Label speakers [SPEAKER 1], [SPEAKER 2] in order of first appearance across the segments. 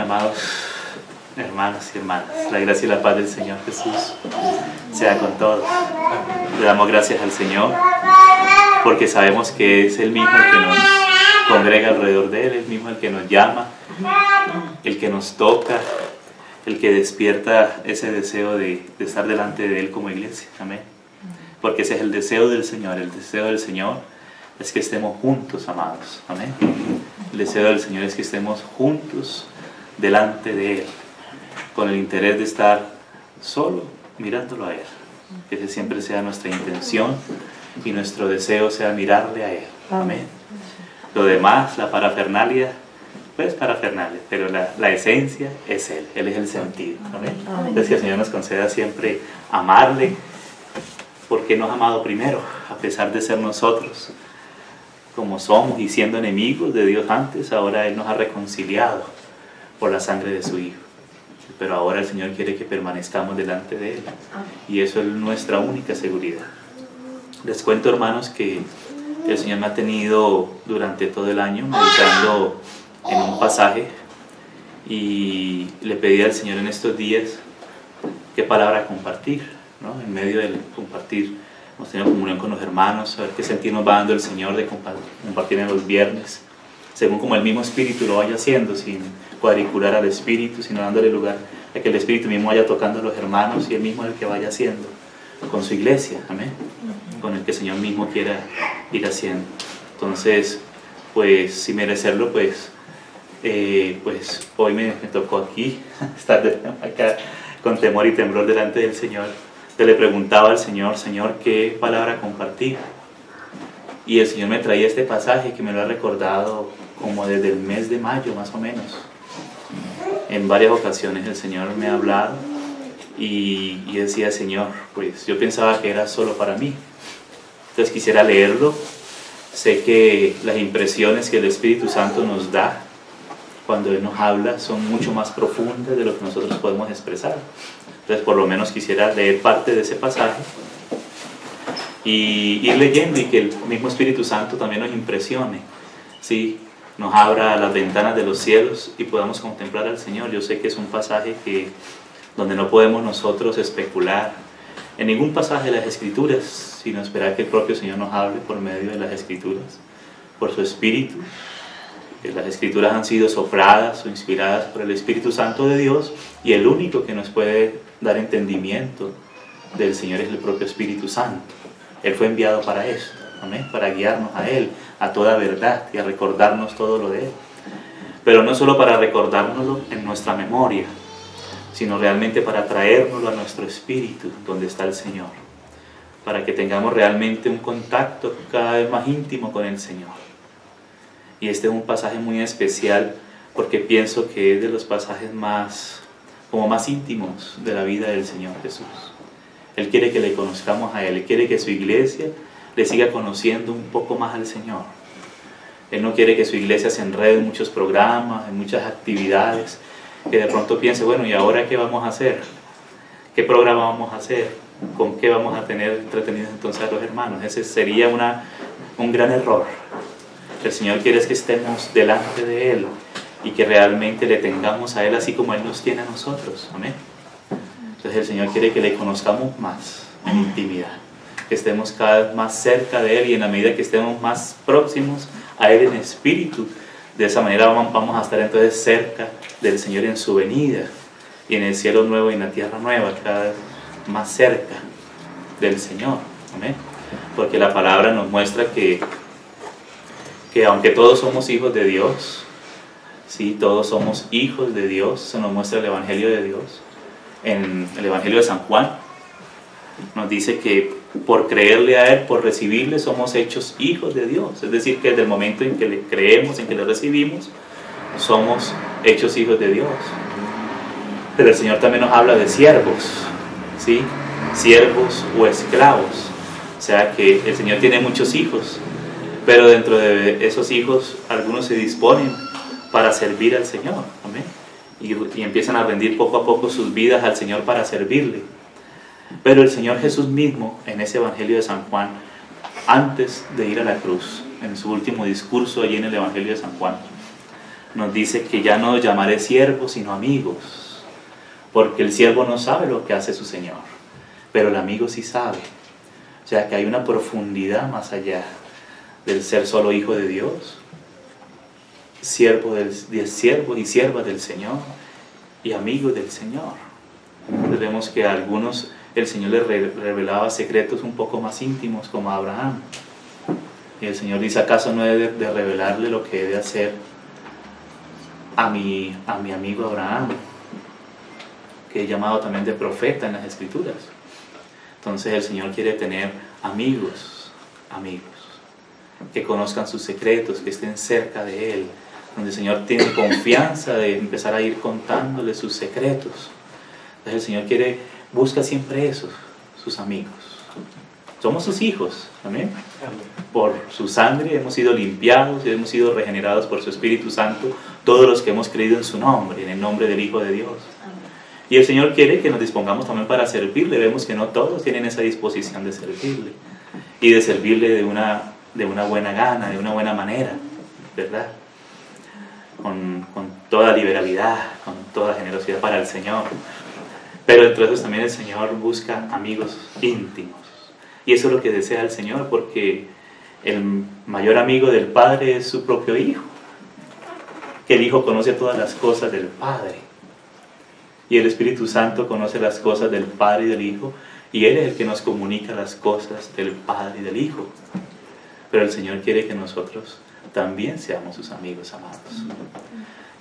[SPEAKER 1] Amados hermanos y hermanas, la gracia y la paz del Señor Jesús sea con todos. Le damos gracias al Señor porque sabemos que es Él mismo el que nos congrega alrededor de Él, el mismo el que nos llama, el que nos toca, el que despierta ese deseo de estar delante de Él como iglesia. Amén. Porque ese es el deseo del Señor. El deseo del Señor es que estemos juntos, amados. Amén. El deseo del Señor es que estemos juntos delante de Él, con el interés de estar solo mirándolo a Él. Que ese siempre sea nuestra intención y nuestro deseo sea mirarle a Él. Amén. Lo demás, la parafernalia, pues parafernalia, pero la esencia es Él. Él es el sentido. Amén. Entonces que el Señor nos conceda siempre amarle, porque nos ha amado primero, a pesar de ser nosotros como somos y siendo enemigos de Dios antes. Ahora Él nos ha reconciliado por la sangre de su Hijo. Pero ahora el Señor quiere que permanezcamos delante de Él. Y eso es nuestra única seguridad. Les cuento, hermanos, que el Señor me ha tenido durante todo el año meditando en un pasaje. Y le pedí al Señor en estos días qué palabra compartir, ¿no? En medio del compartir, hemos tenido comunión con los hermanos, a ver qué sentir nos va dando el Señor de compartir en los viernes, según como el mismo Espíritu lo vaya haciendo, sin cuadricular al Espíritu, sino dándole lugar a que el Espíritu mismo vaya tocando a los hermanos y Él mismo es el que vaya haciendo con su iglesia, amén, con el que el Señor mismo quiera ir haciendo. Entonces, pues sin merecerlo, pues hoy me tocó aquí estar acá con temor y temblor delante del Señor. Le preguntaba al Señor, Señor, ¿qué palabra compartir? Y el Señor me traía este pasaje que me lo ha recordado como desde el mes de mayo, más o menos. En varias ocasiones el Señor me ha hablado y decía, Señor, pues yo pensaba que era solo para mí. Entonces quisiera leerlo. Sé que las impresiones que el Espíritu Santo nos da cuando Él nos habla son mucho más profundas de lo que nosotros podemos expresar. Entonces por lo menos quisiera leer parte de ese pasaje y ir leyendo, y que el mismo Espíritu Santo también nos impresione, ¿sí? Nos abra las ventanas de los cielos y podamos contemplar al Señor. Yo sé que es un pasaje donde no podemos nosotros especular en ningún pasaje de las Escrituras, sino esperar que el propio Señor nos hable por medio de las Escrituras, por su Espíritu. Las Escrituras han sido sopladas o inspiradas por el Espíritu Santo de Dios, y el único que nos puede dar entendimiento del Señor es el propio Espíritu Santo. Él fue enviado para eso, amén, para guiarnos a Él, a toda verdad y a recordarnos todo lo de Él. Pero no solo para recordárnoslo en nuestra memoria, sino realmente para traérnoslo a nuestro espíritu, donde está el Señor, para que tengamos realmente un contacto cada vez más íntimo con el Señor. Y este es un pasaje muy especial porque pienso que es de los pasajes más íntimos de la vida del Señor Jesús. Él quiere que le conozcamos a Él, Él quiere que su iglesia le siga conociendo un poco más al Señor. Él no quiere que su iglesia se enrede en muchos programas, en muchas actividades, que de pronto piense, bueno, ¿y ahora qué vamos a hacer? ¿Qué programa vamos a hacer? ¿Con qué vamos a tener entretenidos entonces a los hermanos? Ese sería un gran error. El Señor quiere es que estemos delante de Él y que realmente le tengamos a Él así como Él nos tiene a nosotros. Amén. Entonces el Señor quiere que le conozcamos más en intimidad, que estemos cada vez más cerca de Él, y en la medida que estemos más próximos a Él en espíritu, de esa manera vamos a estar entonces cerca del Señor en su venida, y en el cielo nuevo y en la tierra nueva, cada vez más cerca del Señor. Amén. Porque la palabra nos muestra que aunque todos somos hijos de Dios, sí, todos somos hijos de Dios, se nos muestra el Evangelio de Dios. En el Evangelio de San Juan nos dice que por creerle a Él, por recibirle, somos hechos hijos de Dios. Es decir, que desde el momento en que le creemos, en que le recibimos, somos hechos hijos de Dios. Pero el Señor también nos habla de siervos, ¿sí? Siervos o esclavos. O sea que el Señor tiene muchos hijos, pero dentro de esos hijos algunos se disponen para servir al Señor. Amén. Y empiezan a rendir poco a poco sus vidas al Señor para servirle. Pero el Señor Jesús mismo, en ese Evangelio de San Juan, antes de ir a la cruz, en su último discurso allí en el Evangelio de San Juan, nos dice que ya no llamaré siervos sino amigos, porque el siervo no sabe lo que hace su Señor, pero el amigo sí sabe. O sea que hay una profundidad más allá del ser solo hijo de Dios, siervo y sierva del Señor y amigo del Señor. Entonces vemos que a algunos el Señor les revelaba secretos un poco más íntimos, como a Abraham. Y el Señor dice: ¿acaso no he de revelarle lo que he de hacer a mi amigo Abraham, que he llamado también de profeta en las Escrituras? Entonces el Señor quiere tener amigos, que conozcan sus secretos, que estén cerca de Él, donde el Señor tiene confianza de empezar a ir contándole sus secretos. Entonces el Señor busca siempre esos, sus amigos. Somos sus hijos, amén. Por su sangre hemos sido limpiados y hemos sido regenerados por su Espíritu Santo, todos los que hemos creído en su nombre, en el nombre del Hijo de Dios. Y el Señor quiere que nos dispongamos también para servirle. Vemos que no todos tienen esa disposición de servirle, y de servirle de una buena gana, de una buena manera, ¿verdad? Con toda liberalidad, con toda generosidad para el Señor. Pero entre esos también el Señor busca amigos íntimos. Y eso es lo que desea el Señor, porque el mayor amigo del Padre es su propio Hijo. Que el Hijo conoce todas las cosas del Padre. Y el Espíritu Santo conoce las cosas del Padre y del Hijo. Y Él es el que nos comunica las cosas del Padre y del Hijo. Pero el Señor quiere que nosotros también seamos sus amigos amados.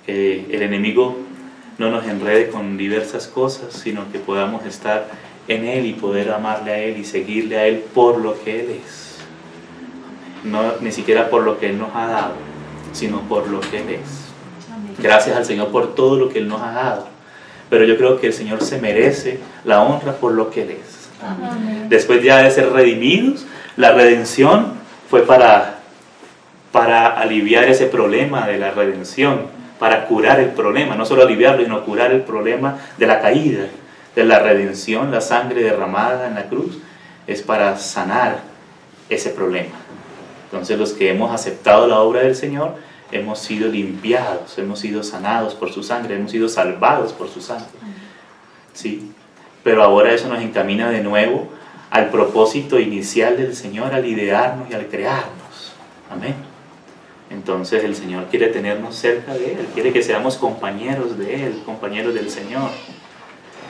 [SPEAKER 1] Que el enemigo no nos enrede con diversas cosas, sino que podamos estar en Él y poder amarle a Él y seguirle a Él por lo que Él es. No, ni siquiera por lo que Él nos ha dado, sino por lo que Él es. Gracias al Señor por todo lo que Él nos ha dado. Pero yo creo que el Señor se merece la honra por lo que Él es. Amén. Después ya de ser redimidos, la redención fue para aliviar ese problema de la redención, para curar el problema, no solo aliviarlo, sino curar el problema de la caída, de la redención. La sangre derramada en la cruz es para sanar ese problema. Entonces los que hemos aceptado la obra del Señor, hemos sido limpiados, hemos sido sanados por su sangre, hemos sido salvados por su sangre. ¿Sí? Pero ahora eso nos encamina de nuevo al propósito inicial del Señor, al idearnos y al crearnos. Amén. Entonces el Señor quiere tenernos cerca de Él, quiere que seamos compañeros de Él, compañeros del Señor,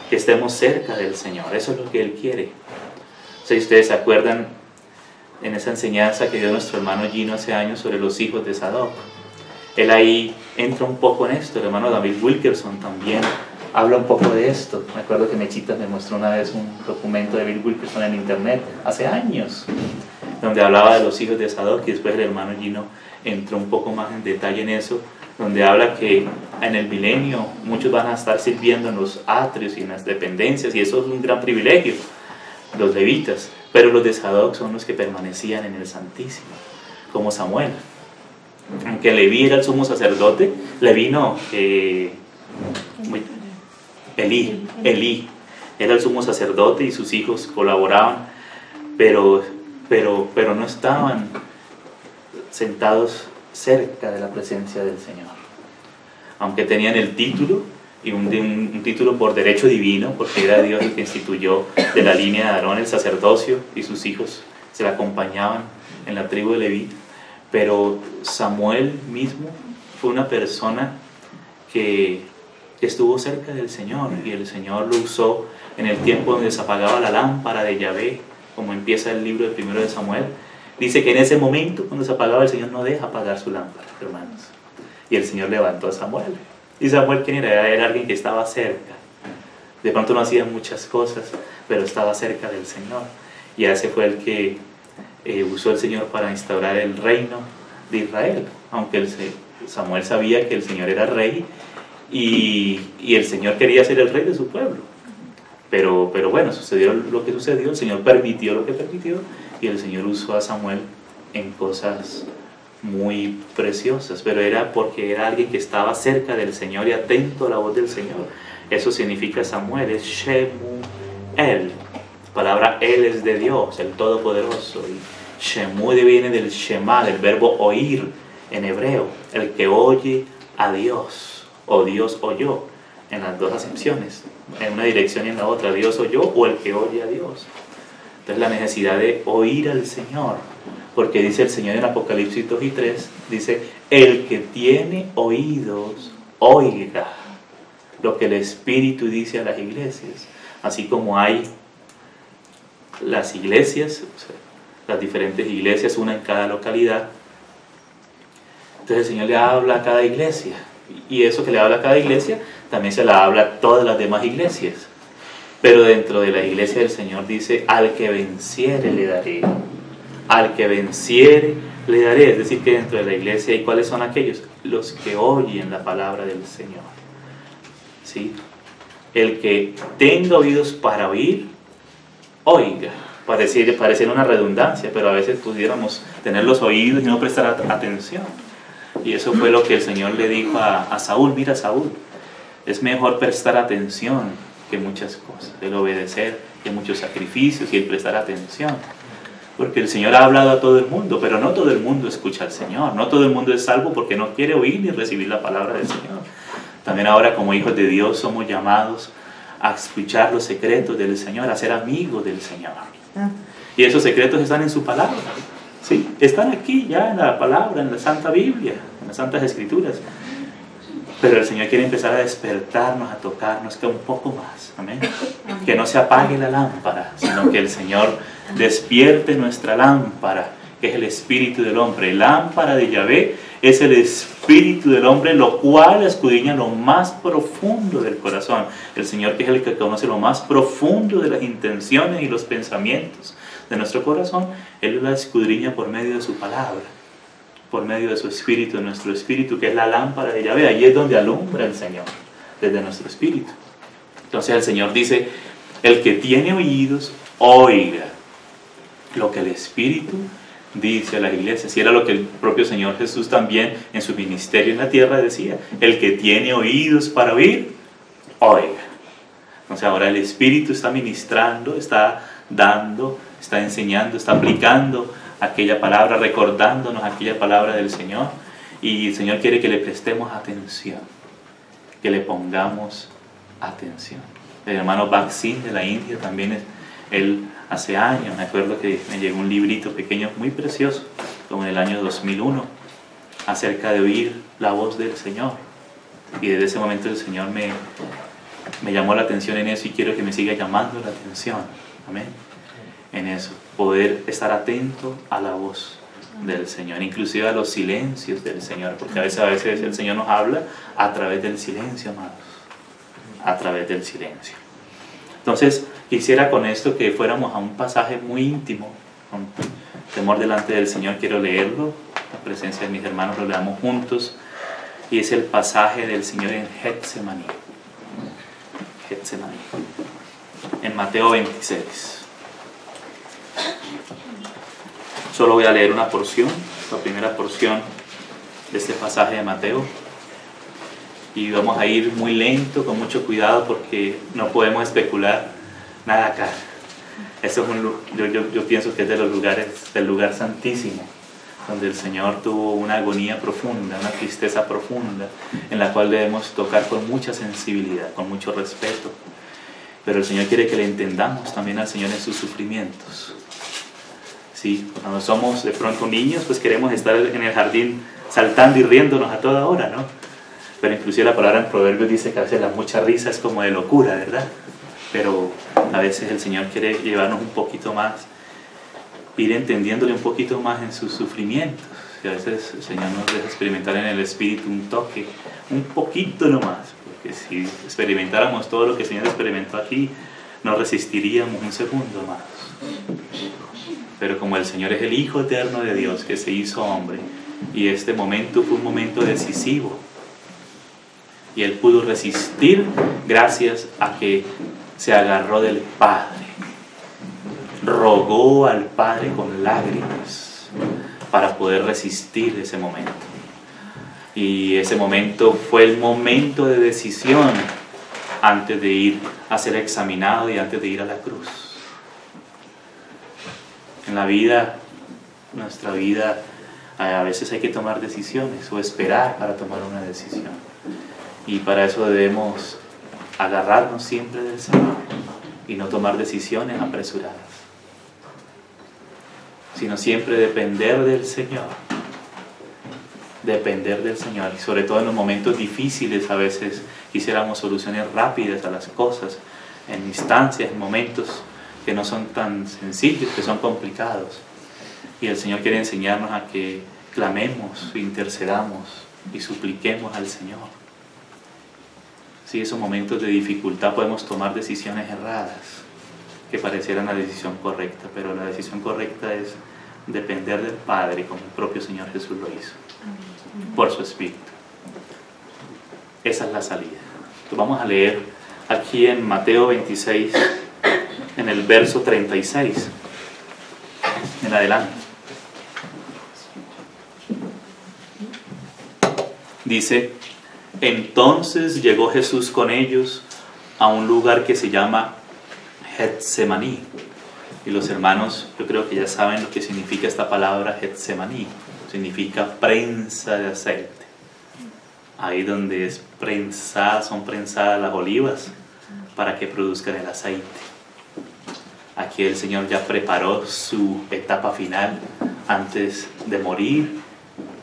[SPEAKER 1] que estemos cerca del Señor. Eso es lo que Él quiere. Si ustedes se acuerdan en esa enseñanza que dio nuestro hermano Gino hace años sobre los hijos de Sadoc, él ahí entra un poco en esto. El hermano David Wilkerson también habla un poco de esto. Me acuerdo que Mechitas me mostró una vez un documento de David Wilkerson en internet hace años, donde hablaba de los hijos de Sadoc, y después el hermano Gino entró un poco más en detalle en eso, donde habla que en el milenio muchos van a estar sirviendo en los atrios y en las dependencias, y eso es un gran privilegio, los levitas, pero los de Sadoc son los que permanecían en el Santísimo, como Samuel. Aunque Leví era el sumo sacerdote, Leví no, Elí era el sumo sacerdote y sus hijos colaboraban, pero no estaban sentados cerca de la presencia del Señor. Aunque tenían el título, y un título por derecho divino, porque era Dios el que instituyó de la línea de Aarón el sacerdocio, y sus hijos se le acompañaban en la tribu de Leví. Pero Samuel mismo fue una persona que estuvo cerca del Señor, y el Señor lo usó en el tiempo donde se apagaba la lámpara de Yahvé, como empieza el libro de primero de Samuel. Dice que en ese momento, cuando se apagaba, el Señor no deja apagar su lámpara, hermanos. Y el Señor levantó a Samuel. ¿Y Samuel quién era? Era alguien que estaba cerca. De pronto no hacía muchas cosas, pero estaba cerca del Señor. Y ese fue el que usó el Señor para instaurar el reino de Israel. Aunque Samuel sabía que el Señor era rey, y el Señor quería ser el rey de su pueblo. Pero bueno, sucedió lo que sucedió, el Señor permitió lo que permitió, y el Señor usó a Samuel en cosas muy preciosas, pero era porque era alguien que estaba cerca del Señor y atento a la voz del Señor. Eso significa Samuel, es Shemuel. La palabra Él es de Dios, el Todopoderoso, y Shemu viene del Shema, del verbo oír en hebreo, el que oye a Dios, o Dios o yo, en las dos acepciones, en una dirección y en la otra, Dios o yo, o el que oye a Dios. Entonces la necesidad de oír al Señor, porque dice el Señor en Apocalipsis 2 y 3, dice, el que tiene oídos, oiga lo que el Espíritu dice a las iglesias. Así como hay las iglesias, o sea, las diferentes iglesias, una en cada localidad, entonces el Señor le habla a cada iglesia, y eso que le habla a cada iglesia, también se la habla a todas las demás iglesias. Pero dentro de la iglesia del Señor dice, al que venciere le daré. Al que venciere le daré. Es decir, que dentro de la iglesia, ¿y cuáles son aquellos? Los que oyen la palabra del Señor. ¿Sí? El que tenga oídos para oír, oiga. Pareciera una redundancia, pero a veces pudiéramos tener los oídos y no prestar atención. Y eso fue lo que el Señor le dijo a Saúl. Mira, Saúl, es mejor prestar atención que muchas cosas, el obedecer, que muchos sacrificios y el prestar atención. Porque el Señor ha hablado a todo el mundo, pero no todo el mundo escucha al Señor. No todo el mundo es salvo porque no quiere oír ni recibir la palabra del Señor. También ahora, como hijos de Dios, somos llamados a escuchar los secretos del Señor, a ser amigos del Señor. Y esos secretos están en su palabra. ¿Sí? Están aquí ya en la palabra, en la Santa Biblia, en las Santas Escrituras. Pero el Señor quiere empezar a despertarnos, a tocarnos, que un poco más. Amén. Que no se apague la lámpara, sino que el Señor despierte nuestra lámpara, que es el espíritu del hombre. Lámpara de Yahvé es el espíritu del hombre, lo cual escudriña lo más profundo del corazón. El Señor, que es el que conoce lo más profundo de las intenciones y los pensamientos de nuestro corazón, Él la escudriña por medio de su palabra, por medio de su espíritu, de nuestro espíritu, que es la lámpara de Yahvé. Ahí es donde alumbra el Señor, desde nuestro espíritu. Entonces el Señor dice, el que tiene oídos, oiga lo que el Espíritu dice a las iglesias. Y era lo que el propio Señor Jesús también en su ministerio en la tierra decía, el que tiene oídos para oír, oiga. Entonces ahora el Espíritu está ministrando, está dando, está enseñando, está aplicando aquella palabra, recordándonos aquella palabra del Señor, y el Señor quiere que le prestemos atención, que le pongamos atención. El hermano Baksin de la India también, él hace años, me acuerdo que me llegó un librito pequeño muy precioso, como en el año 2001, acerca de oír la voz del Señor, y desde ese momento el Señor me llamó la atención en eso, y quiero que me siga llamando la atención, amén, en eso, poder estar atento a la voz del Señor, inclusive a los silencios del Señor, porque a veces el Señor nos habla a través del silencio, amados, a través del silencio. Entonces quisiera con esto que fuéramos a un pasaje muy íntimo, con temor delante del Señor. Quiero leerlo, la presencia de mis hermanos, lo leamos juntos, y es el pasaje del Señor en Getsemaní, en Mateo 26. Solo voy a leer una porción, la primera porción de este pasaje de Mateo, y vamos a ir muy lento, con mucho cuidado, porque no podemos especular nada acá. Eso es yo pienso que es de los lugares, del lugar santísimo, donde el Señor tuvo una agonía profunda, una tristeza profunda, en la cual debemos tocar con mucha sensibilidad, con mucho respeto. Pero el Señor quiere que le entendamos también al Señor en sus sufrimientos. Sí, cuando somos de pronto niños, pues queremos estar en el jardín saltando y riéndonos a toda hora, ¿no? Pero inclusive la palabra en Proverbios dice que a veces la mucha risa es como de locura, ¿verdad? Pero a veces el Señor quiere llevarnos un poquito más, ir entendiéndole un poquito más en sus sufrimientos. Y a veces el Señor nos deja experimentar en el Espíritu un toque, un poquito nomás, porque si experimentáramos todo lo que el Señor experimentó aquí, no resistiríamos un segundo más. Pero como el Señor es el Hijo eterno de Dios, que se hizo hombre, y este momento fue un momento decisivo, y Él pudo resistir gracias a que se agarró del Padre, rogó al Padre con lágrimas para poder resistir ese momento. Y ese momento fue el momento de decisión antes de ir a ser examinado y antes de ir a la cruz. En la vida, nuestra vida, A veces hay que tomar decisiones o esperar para tomar una decisión. Y para eso debemos agarrarnos siempre del Señor y no tomar decisiones apresuradas, sino siempre depender del Señor. Depender del Señor. Y sobre todo en los momentos difíciles a veces quisiéramos soluciones rápidas a las cosas, en instancias, en momentos que no son tan sencillos, que son complicados. Y el Señor quiere enseñarnos a que clamemos, intercedamos y supliquemos al Señor. Sí, esos momentos de dificultad podemos tomar decisiones erradas que parecieran la decisión correcta, pero la decisión correcta es depender del Padre, como el propio Señor Jesús lo hizo, por su Espíritu. Esa es la salida. Entonces vamos a leer aquí en Mateo 26, en el verso 36, en adelante. Dice: entonces llegó Jesús con ellos a un lugar que se llama Getsemaní. Y los hermanos, yo creo que ya saben lo que significa esta palabra Getsemaní. Significa prensa de aceite. Ahí donde es prensada, son prensadas las olivas para que produzcan el aceite. Aquí el Señor ya preparó su etapa final antes de morir,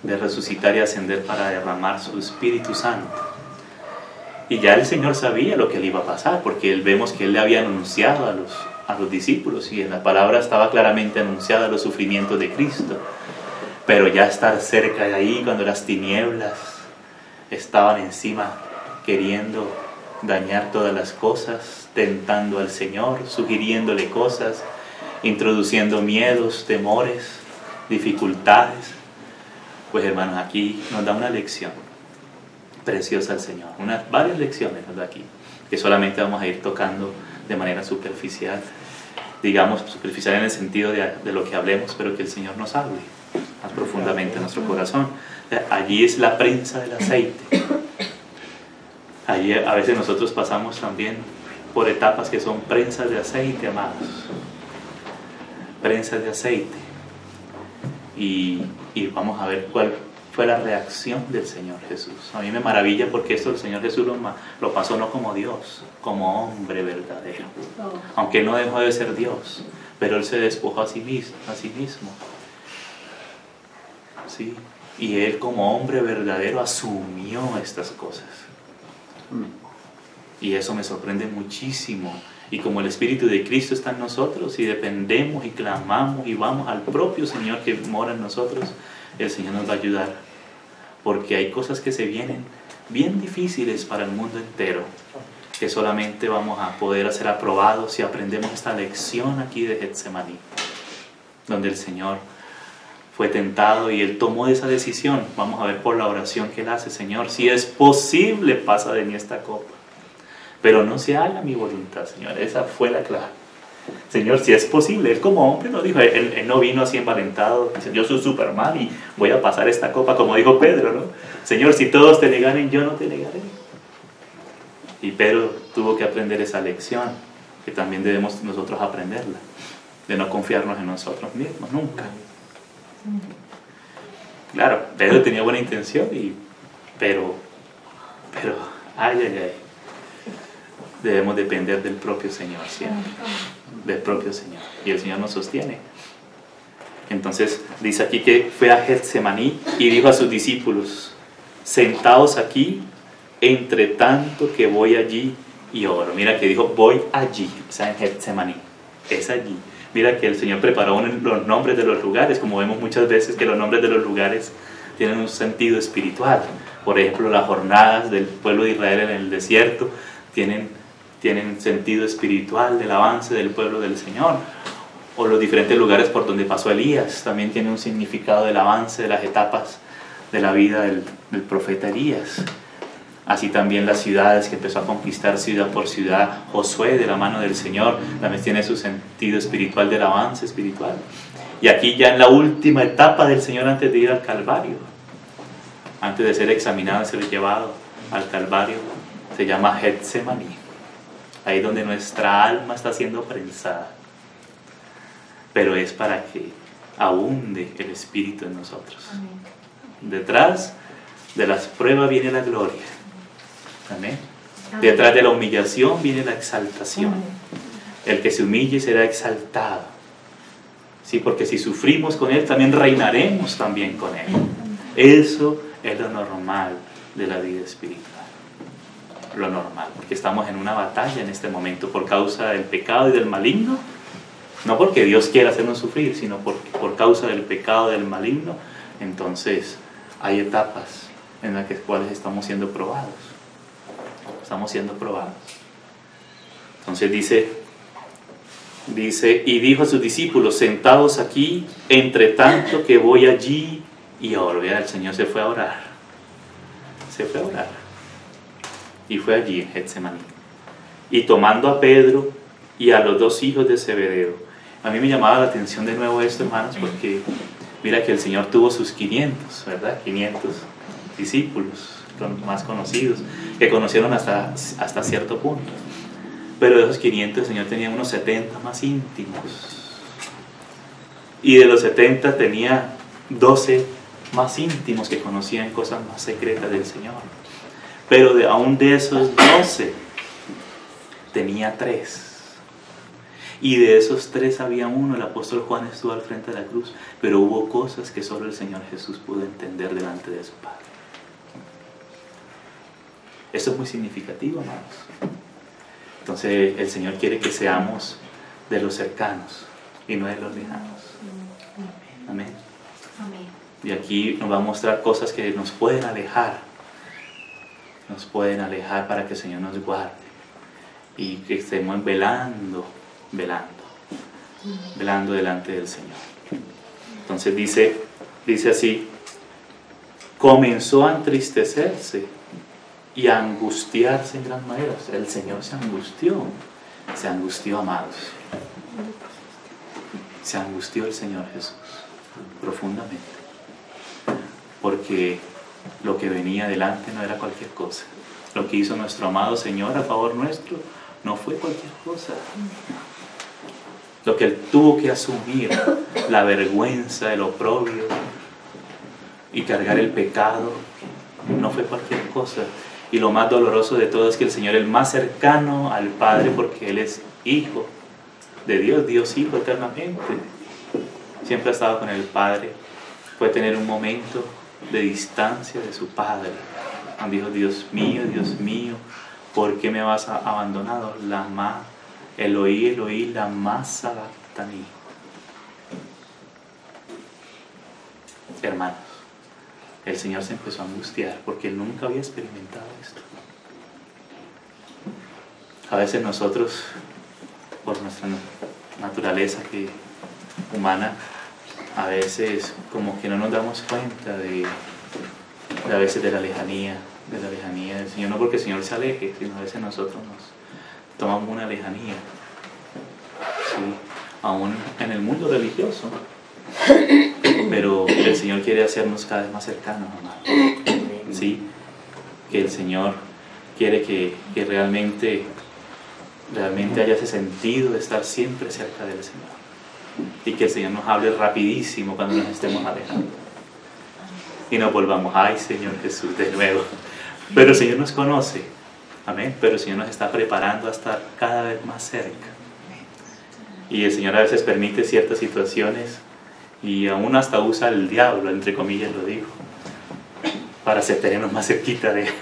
[SPEAKER 1] de resucitar y ascender para derramar su Espíritu Santo. Y ya el Señor sabía lo que le iba a pasar, porque vemos que Él le había anunciado a los discípulos, y en la palabra estaba claramente anunciada los sufrimientos de Cristo. Pero ya estar cerca de ahí, cuando las tinieblas estaban encima, queriendo dañar todas las cosas, tentando al Señor, sugiriéndole cosas, introduciendo miedos, temores, dificultades. Pues hermanos, aquí nos da una lección preciosa el Señor, varias lecciones nos da aquí, que solamente vamos a ir tocando de manera superficial, digamos superficial en el sentido de lo que hablemos, pero que el Señor nos hable más profundamente en nuestro corazón. Allí es la prensa del aceite. Allí a veces nosotros pasamos también por etapas que son prensas de aceite, amados, prensas de aceite. Y vamos a ver cuál fue la reacción del Señor Jesús. A mí me maravilla porque esto el Señor Jesús lo pasó no como Dios, como hombre verdadero. Aunque Él no dejó de ser Dios, pero Él se despojó a sí mismo. ¿Sí? Y Él como hombre verdadero asumió estas cosas. Y eso me sorprende muchísimo. Y como el Espíritu de Cristo está en nosotros y dependemos y clamamos y vamos al propio Señor que mora en nosotros, el Señor nos va a ayudar. Porque hay cosas que se vienen bien difíciles para el mundo entero, que solamente vamos a poder ser aprobados si aprendemos esta lección aquí de Getsemaní, donde el Señor fue tentado y Él tomó esa decisión. Vamos a ver por la oración que Él hace: Señor, si es posible, pasa de mí esta copa, pero no se haga mi voluntad, Señor. Esa fue la clave. Señor, si es posible. Él como hombre no dijo, él no vino así envalentado, dice, yo soy Superman y voy a pasar esta copa, como dijo Pedro, ¿no? Señor, si todos te negaren, yo no te negaré. Y Pedro tuvo que aprender esa lección, que también debemos nosotros aprenderla, de no confiarnos en nosotros mismos, nunca. Claro, Pedro tenía buena intención, pero, ay. Debemos depender del propio Señor siempre, del propio Señor, y el Señor nos sostiene. Entonces dice aquí que fue a Getsemaní y dijo a sus discípulos: sentaos aquí, entre tanto que voy allí y oro. Mira que dijo voy allí, o sea, en Getsemaní, es allí. Mira que el Señor preparó los nombres de los lugares, como vemos muchas veces que los nombres de los lugares tienen un sentido espiritual. Por ejemplo, las jornadas del pueblo de Israel en el desierto tienen sentido espiritual del avance del pueblo del Señor. O los diferentes lugares por donde pasó Elías también tienen un significado del avance de las etapas de la vida del profeta Elías. Así también las ciudades que empezó a conquistar ciudad por ciudad Josué de la mano del Señor también tiene su sentido espiritual del avance espiritual. Y aquí ya en la última etapa del Señor antes de ir al Calvario, antes de ser examinado y ser llevado al Calvario, se llama Getsemaní. Ahí donde nuestra alma está siendo prensada. Pero es para que abunde el Espíritu en nosotros. Detrás de las pruebas viene la gloria. Amén. Detrás de la humillación viene la exaltación. El que se humille será exaltado. Sí, porque si sufrimos con Él, también reinaremos también con Él. Eso es lo normal de la vida espiritual. Lo normal, porque estamos en una batalla en este momento por causa del pecado y del maligno. No porque Dios quiera hacernos sufrir, sino por causa del pecado y del maligno. Entonces hay etapas en las cuales estamos siendo probados. Estamos siendo probados. Entonces dice, y dijo a sus discípulos, sentados aquí, entre tanto que voy allí y ahora. Vea, el Señor se fue a orar. Se fue a orar. Y fue allí en Getsemaní. Y tomando a Pedro y a los dos hijos de Zebedeo. A mí me llamaba la atención de nuevo esto, hermanos, porque mira que el Señor tuvo sus 500, ¿verdad? 500 discípulos, los más conocidos, que conocieron hasta cierto punto. Pero de esos 500 el Señor tenía unos 70 más íntimos. Y de los 70 tenía 12 más íntimos que conocían cosas más secretas del Señor. Pero aún de esos 12 tenía 3. Y de esos 3 había uno, el apóstol Juan estuvo al frente de la cruz, pero hubo cosas que solo el Señor Jesús pudo entender delante de su Padre. Eso es muy significativo, hermanos. Entonces el Señor quiere que seamos de los cercanos y no de los lejanos. Amén. Y aquí nos va a mostrar cosas que nos pueden alejar. Nos pueden alejar para que el Señor nos guarde. Y que estemos velando delante del Señor. Entonces dice así, comenzó a entristecerse y a angustiarse en gran manera. O sea, el Señor se angustió, amados. Se angustió el Señor Jesús profundamente, porque lo que venía delante no era cualquier cosa. Lo que hizo nuestro amado Señor a favor nuestro no fue cualquier cosa. Lo que Él tuvo que asumir, la vergüenza, el oprobio y cargar el pecado, no fue cualquier cosa. Y lo más doloroso de todo es que el Señor es el más cercano al Padre, porque Él es Hijo de Dios, Dios Hijo eternamente. Siempre ha estado con el Padre. Puede tener un momento de distancia de su Padre, donde dijo, Dios mío, ¿por qué me has abandonado? Eloí, Eloí, lama sabactani. Hermanos, el Señor se empezó a angustiar porque Él nunca había experimentado esto. A veces nosotros, por nuestra naturaleza humana, a veces como que no nos damos cuenta a veces de la lejanía del Señor. No porque el Señor se aleje, sino a veces nosotros nos tomamos una lejanía. Sí, aún en el mundo religioso. Pero el Señor quiere hacernos cada vez más cercanos, amados. Sí, que el Señor quiere que realmente haya ese sentido de estar siempre cerca del Señor. Y que el Señor nos hable rapidísimo cuando nos estemos alejando. Y nos volvamos, ay Señor Jesús, de nuevo. Pero el Señor nos conoce. Amén. Pero el Señor nos está preparando a estar cada vez más cerca. Y el Señor a veces permite ciertas situaciones y aún hasta usa el diablo, entre comillas lo digo, para tenernos más cerquita de Él.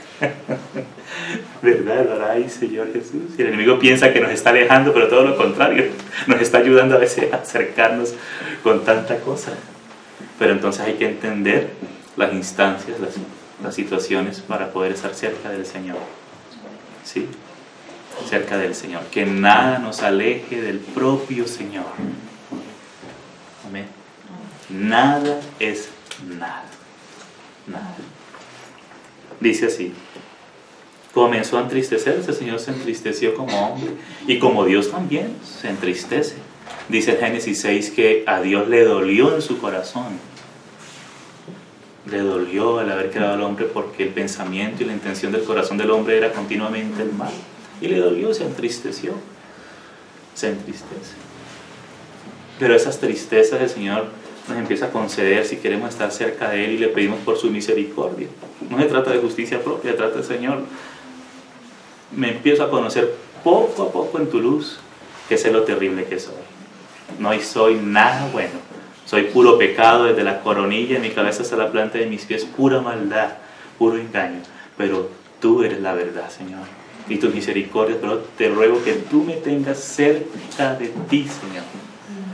[SPEAKER 1] ¿Verdad? Ay, Señor Jesús. Y el enemigo piensa que nos está alejando, pero todo lo contrario, nos está ayudando a veces a acercarnos con tanta cosa. Pero entonces hay que entender las instancias, las situaciones para poder estar cerca del Señor. ¿Sí? Cerca del Señor. Que nada nos aleje del propio Señor. Amén. Nada es nada. Nada. Dice así. Comenzó a entristecerse, el Señor se entristeció como hombre y como Dios también se entristece. Dice en Génesis 6 que a Dios le dolió en su corazón. Le dolió el haber creado al hombre porque el pensamiento y la intención del corazón del hombre era continuamente el mal. Y le dolió, se entristeció. Se entristece. Pero esas tristezas el Señor nos empieza a conceder si queremos estar cerca de Él y le pedimos por su misericordia. No se trata de justicia propia, se trata de Señor, me empiezo a conocer poco a poco en tu luz, que sé lo terrible que soy. No soy nada bueno, soy puro pecado desde la coronilla de mi cabeza hasta la planta de mis pies, pura maldad, puro engaño. Pero tú eres la verdad, Señor, y tu misericordia, pero te ruego que tú me tengas cerca de ti, Señor.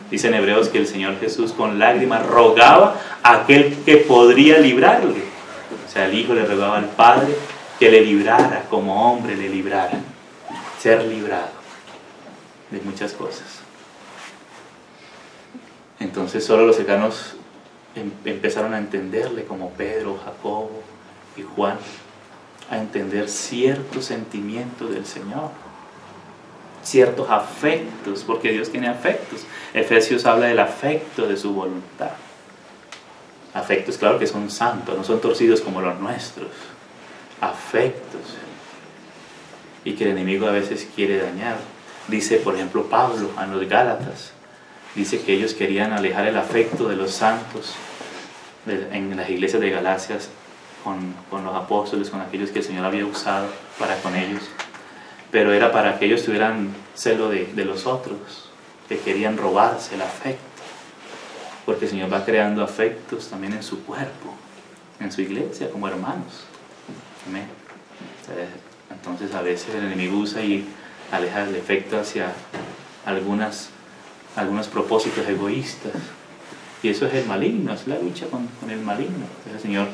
[SPEAKER 1] Dice en Hebreos que el Señor Jesús con lágrimas rogaba a aquel que podría librarle. O sea, el Hijo le rogaba al Padre que le librara, como hombre le librara, ser librado de muchas cosas. Entonces solo los cercanos empezaron a entenderle, como Pedro, Jacobo y Juan, a entender ciertos sentimientos del Señor, ciertos afectos, porque Dios tiene afectos. Efesios habla del afecto de su voluntad. Afectos, claro, que son santos, no son torcidos como los nuestros. Afectos. Y que el enemigo a veces quiere dañar. Dice, por ejemplo, Pablo a los Gálatas, dice que ellos querían alejar el afecto de los santos en las iglesias de Galacias con los apóstoles, con aquellos que el Señor había usado para con ellos. Pero era para que ellos tuvieran celo de los otros, que querían robarse el afecto. Porque el Señor va creando afectos también en su cuerpo, en su iglesia, como hermanos. Amén. Entonces a veces el enemigo usa y aleja el efecto hacia algunos propósitos egoístas. Y eso es el maligno, es la lucha con el maligno. Entonces el Señor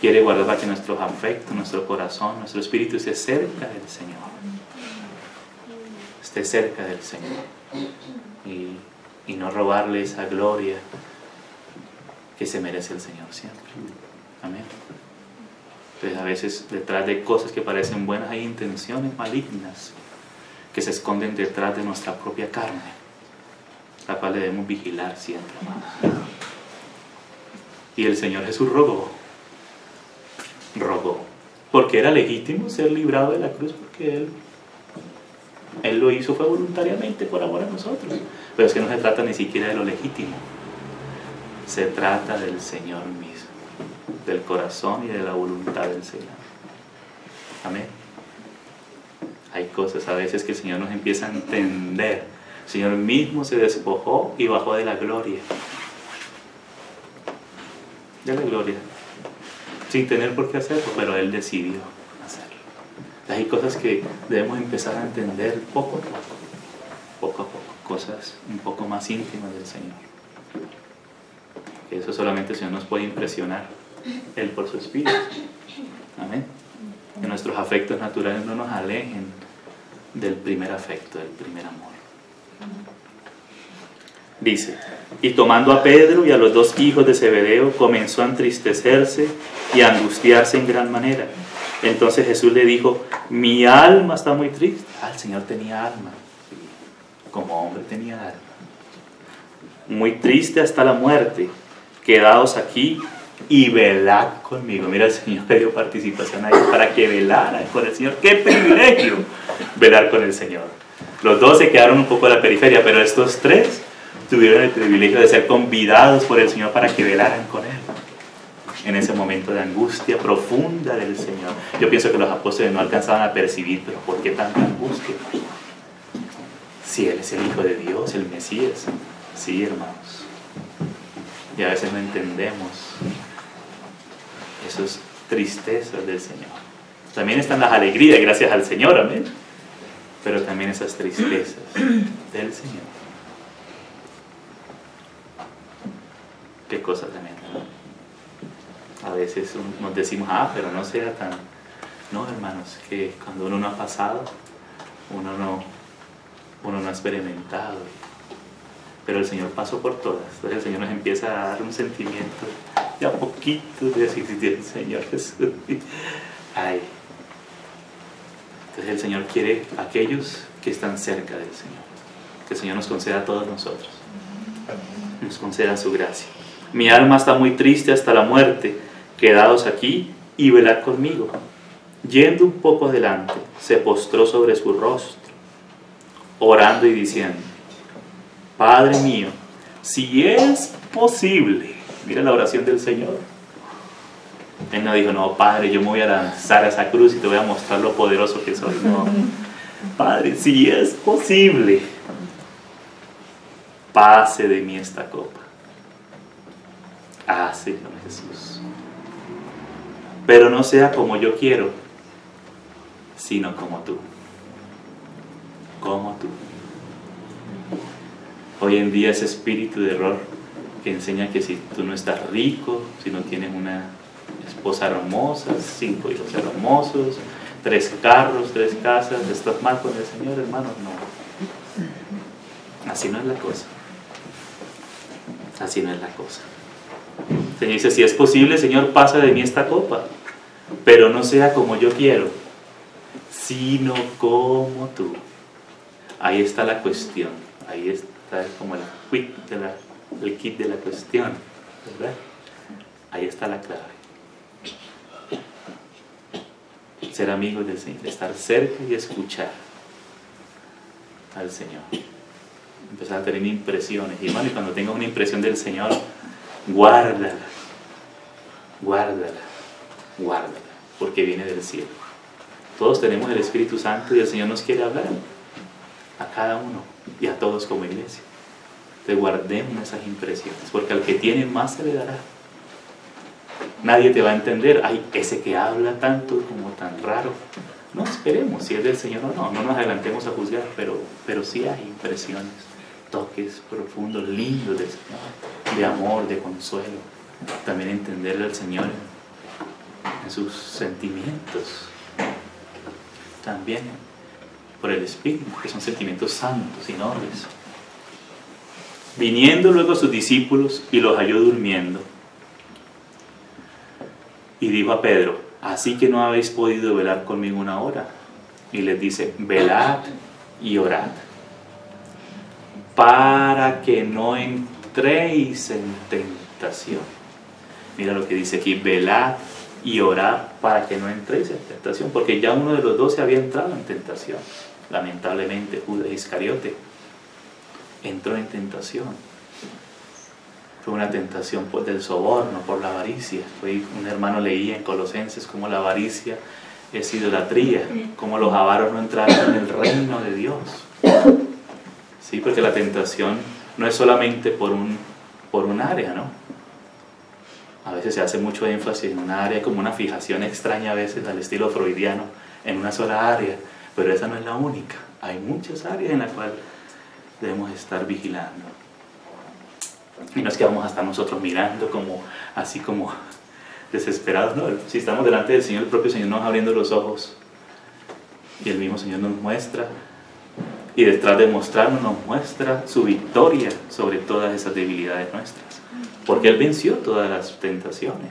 [SPEAKER 1] quiere guardar para que nuestros afectos, nuestro corazón, nuestro espíritu esté cerca del Señor. Esté cerca del Señor. Y no robarle esa gloria que se merece el Señor siempre. Amén. Entonces a veces detrás de cosas que parecen buenas hay intenciones malignas que se esconden detrás de nuestra propia carne, la cual debemos vigilar siempre más. Y el Señor Jesús rogó, porque era legítimo ser librado de la cruz, porque Él lo hizo, fue voluntariamente por amor a nosotros. Pero es que no se trata ni siquiera de lo legítimo, se trata del Señor mismo, del corazón y de la voluntad del Señor. Amén. Hay cosas a veces que el Señor nos empieza a entender. El Señor mismo se despojó y bajó de la gloria. De la gloria. Sin tener por qué hacerlo, pero Él decidió hacerlo. Hay cosas que debemos empezar a entender poco a poco. Poco a poco. Cosas un poco más íntimas del Señor. Que eso solamente el Señor nos puede impresionar. Él por su Espíritu. Amén. Que nuestros afectos naturales no nos alejen del primer afecto, del primer amor. Dice, y tomando a Pedro y a los dos hijos de Zebedeo, comenzó a entristecerse y a angustiarse en gran manera. Entonces Jesús le dijo, mi alma está muy triste. El Señor tenía alma, como hombre tenía alma. Muy triste hasta la muerte. Quedaos aquí y velad conmigo. Mira, el Señor le dio participación ahí para que velaran con el Señor. ¡Qué privilegio! Velar con el Señor. Los dos se quedaron un poco a la periferia, pero estos tres tuvieron el privilegio de ser convidados por el Señor para que velaran con Él en ese momento de angustia profunda del Señor. Yo pienso que los apóstoles no alcanzaban a percibir, pero ¿por qué tanta angustia? Si Él es el Hijo de Dios, el Mesías. Sí, hermanos. Y a veces no entendemos esas tristezas del Señor. También están las alegrías, gracias al Señor, amén. Pero también esas tristezas del Señor. Qué cosa tremenda, ¿no? A veces nos decimos, pero no sea tan... No, hermanos, que cuando uno no ha pasado, uno no ha experimentado. Pero el Señor pasó por todas. Entonces el Señor nos empieza a dar un sentimiento de a poquito de decir, Señor Jesús. Ay. Entonces el Señor quiere a aquellos que están cerca del Señor. Que el Señor nos conceda a todos nosotros. Nos conceda su gracia. Mi alma está muy triste hasta la muerte. Quedaos aquí y velad conmigo. Yendo un poco adelante, se postró sobre su rostro, orando y diciendo, Padre mío, si es posible. Mira la oración del Señor. Él no dijo, no, Padre, yo me voy a lanzar a esa cruz y te voy a mostrar lo poderoso que soy. No, Padre, si es posible, pase de mí esta copa. Ah, Señor Jesús. Pero no sea como yo quiero, sino como tú. Como tú. Hoy en día ese espíritu de error que enseña que si tú no estás rico, si no tienes una esposa hermosa, 5 hijos hermosos, 3 carros, 3 casas, ¿estás mal con el Señor, hermano? No. Así no es la cosa. Así no es la cosa. El Señor dice, si es posible, Señor, pasa de mí esta copa, pero no sea como yo quiero, sino como tú. Ahí está la cuestión. Ahí está como el kit de la cuestión, ¿verdad? Ahí está la clave. Ser amigos del Señor, estar cerca y escuchar al Señor. Empezar a tener impresiones. Y hermano, y cuando tengas una impresión del Señor, guárdala, guárdala, guárdala, porque viene del cielo. Todos tenemos el Espíritu Santo y el Señor nos quiere hablar a cada uno y a todos como iglesia. Entonces guardemos esas impresiones, porque al que tiene más se le dará. Nadie te va a entender. Ay, ese que habla tanto como tan raro. No esperemos si es del Señor o no. No nos adelantemos a juzgar, pero sí hay impresiones, toques profundos, lindos del Señor, de amor, de consuelo. También entenderle al Señor en sus sentimientos. También por el Espíritu, que son sentimientos santos y nobles. Viniendo luego sus discípulos y los halló durmiendo. Y dijo a Pedro, así que no habéis podido velar conmigo una hora. Y les dice, velad y orad, para que no entréis en tentación. Mira lo que dice aquí, velad y orad para que no entréis en tentación, porque ya uno de los 12 había entrado en tentación. Lamentablemente, Judas Iscariote entró en tentación. Fue una tentación del soborno, por la avaricia. Un hermano leía en Colosenses cómo la avaricia es idolatría, cómo los avaros no entraron en el reino de Dios. Sí, porque la tentación no es solamente por un área, ¿no? A veces se hace mucho énfasis en una área, como una fijación extraña a veces al estilo freudiano, en una sola área, pero esa no es la única. Hay muchas áreas en las cuales debemos estar vigilando. Y no es que vamos a estar nosotros mirando así como desesperados, ¿no? Si estamos delante del Señor, el propio Señor nos va abriendo los ojos y el mismo Señor nos muestra, y detrás de mostrarnos nos muestra su victoria sobre todas esas debilidades nuestras, porque Él venció todas las tentaciones.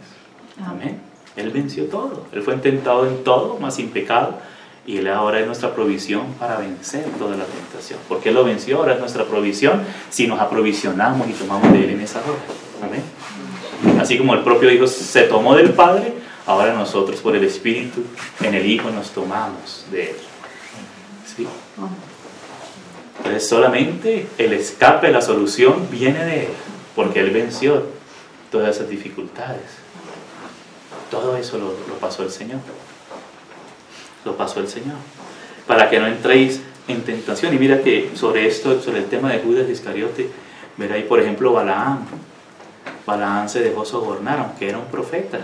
[SPEAKER 1] Amén. Él venció todo. Él fue tentado en todo, mas sin pecado. Y Él ahora es nuestra provisión para vencer toda la tentación. Porque Él lo venció, ahora es nuestra provisión si nos aprovisionamos y tomamos de Él en esa hora. Amén. Así como el propio Hijo se tomó del Padre, ahora nosotros por el Espíritu en el Hijo nos tomamos de Él. ¿Sí? Entonces solamente el escape, la solución viene de Él, porque Él venció todas esas dificultades. Todo eso lo pasó el Señor. Lo pasó el Señor, para que no entréis en tentación. Y mira que sobre el tema de Judas Iscariote, verá ahí por ejemplo Balaam se dejó sobornar, aunque era un profeta,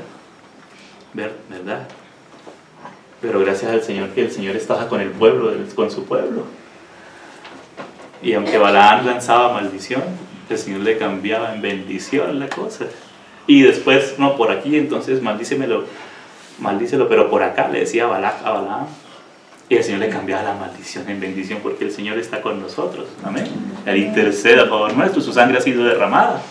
[SPEAKER 1] ¿verdad? Pero gracias al Señor que el Señor estaba con el pueblo, con su pueblo, y aunque Balaam lanzaba maldición, el Señor le cambiaba en bendición la cosa, y después, no, por aquí, entonces maldícelo, pero por acá, le decía a Balaam, y el Señor le cambiaba la maldición en bendición, porque el Señor está con nosotros. Amén. Él intercede a favor nuestro, su sangre ha sido derramada.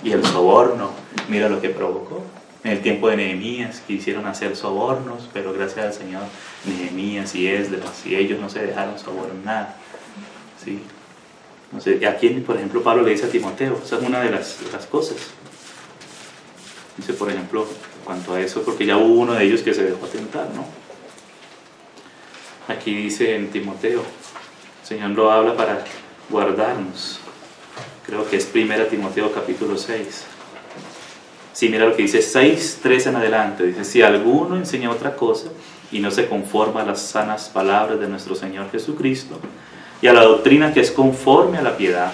[SPEAKER 1] Y el soborno, mira lo que provocó. En el tiempo de Nehemías quisieron hacer sobornos, pero gracias al Señor, Nehemías y Esdras y ellos no se dejaron sobornar. ¿Sí? No sé, aquí, por ejemplo, Pablo le dice a Timoteo, esa es una de las cosas. Dice, por ejemplo, cuanto a eso, porque ya hubo uno de ellos que se dejó tentar, ¿no? Aquí dice en Timoteo, el Señor lo habla para guardarnos creo que es 1 Timoteo capítulo 6. Sí, mira lo que dice 6:13 en adelante. Dice, si alguno enseña otra cosa y no se conforma a las sanas palabras de nuestro Señor Jesucristo y a la doctrina que es conforme a la piedad,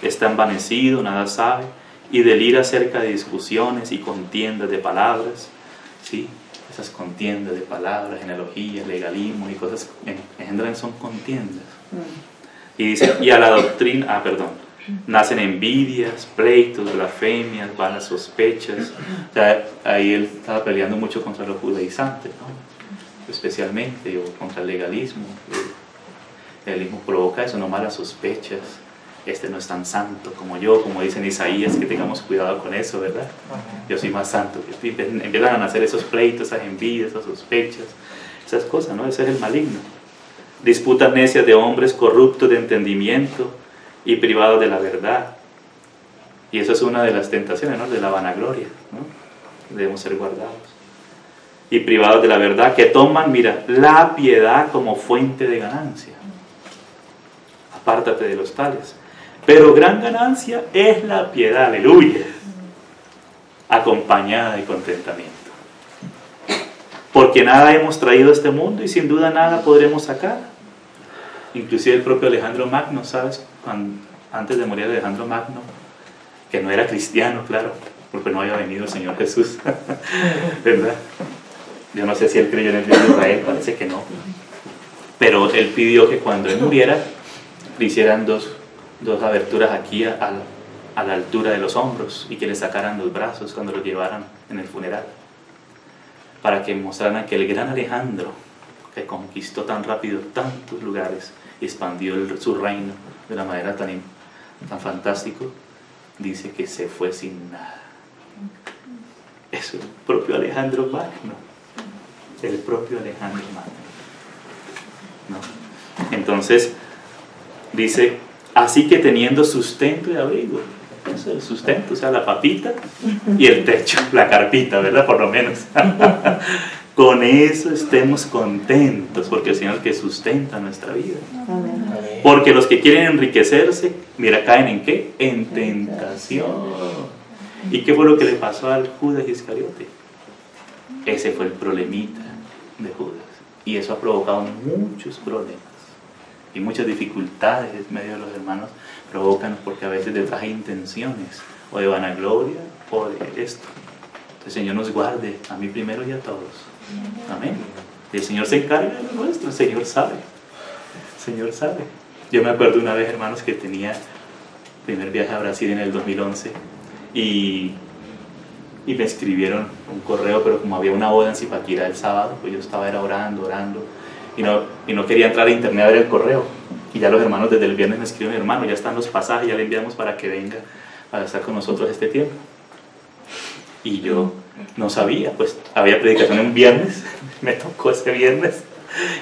[SPEAKER 1] está envanecido, nada sabe, y delira acerca de discusiones y contiendas de palabras, ¿sí? Esas contiendas de palabras, genealogías, legalismo y cosas engendran son contiendas. Y dice, y a la doctrina, nacen envidias, pleitos, blasfemias, vanas sospechas. O sea, ahí él estaba peleando mucho contra los judaizantes, ¿no? Especialmente, o contra el legalismo. El legalismo provoca eso, no malas sospechas. Este no es tan santo como yo, como dice en Isaías, que tengamos cuidado con eso, ¿verdad? Yo soy más santo. Empiezan a nacer esos pleitos, esas envidias, esas sospechas, esas cosas, ¿no? Ese es el maligno. Disputas necias de hombres corruptos de entendimiento y privados de la verdad. Y eso es una de las tentaciones, ¿no? De la vanagloria, ¿no? Debemos ser guardados. Y privados de la verdad, que toman, mira, la piedad como fuente de ganancia. Apártate de los tales. Pero gran ganancia es la piedad, aleluya, acompañada de contentamiento. Porque nada hemos traído a este mundo y sin duda nada podremos sacar. Inclusive el propio Alejandro Magno, ¿sabes? Antes de morir Alejandro Magno, que no era cristiano, claro, porque no había venido el Señor Jesús, ¿verdad? Yo no sé si él creyó en el Dios de Israel, parece que no. Pero él pidió que cuando él muriera, le hicieran dos aberturas aquí a la altura de los hombros y que le sacaran los brazos cuando lo llevaran en el funeral, para que mostraran que el gran Alejandro, que conquistó tan rápido tantos lugares y expandió su reino de una manera tan fantástico, dice que se fue sin nada. Es el propio Alejandro Magno, el propio Alejandro Magno, ¿no? Entonces dice, así que teniendo sustento y abrigo, eso es el sustento, o sea, la papita y el techo, la carpita, ¿verdad? Por lo menos. Con eso estemos contentos, porque el Señor es el que sustenta nuestra vida. Amén. Porque los que quieren enriquecerse, mira, caen ¿en qué? En tentación. ¿Y qué fue lo que le pasó al Judas Iscariote? Ese fue el problemita de Judas. Y eso ha provocado muchos problemas y muchas dificultades en medio de los hermanos. Provocan porque a veces detrás hay intenciones o de vanagloria o de esto. El Señor nos guarde, a mí primero y a todos. Amén. Y el Señor se encarga de lo nuestro, el Señor sabe. El Señor sabe. Yo me acuerdo una vez, hermanos, que tenía primer viaje a Brasil en el 2011 y me escribieron un correo, pero como había una boda en Zipaquirá el sábado, pues yo estaba orando y no quería entrar a internet a ver el correo. Y ya los hermanos desde el viernes me escribieron, hermano, ya están los pasajes, ya le enviamos para que venga a estar con nosotros este tiempo. Y yo no sabía, pues había predicación un viernes, me tocó ese viernes,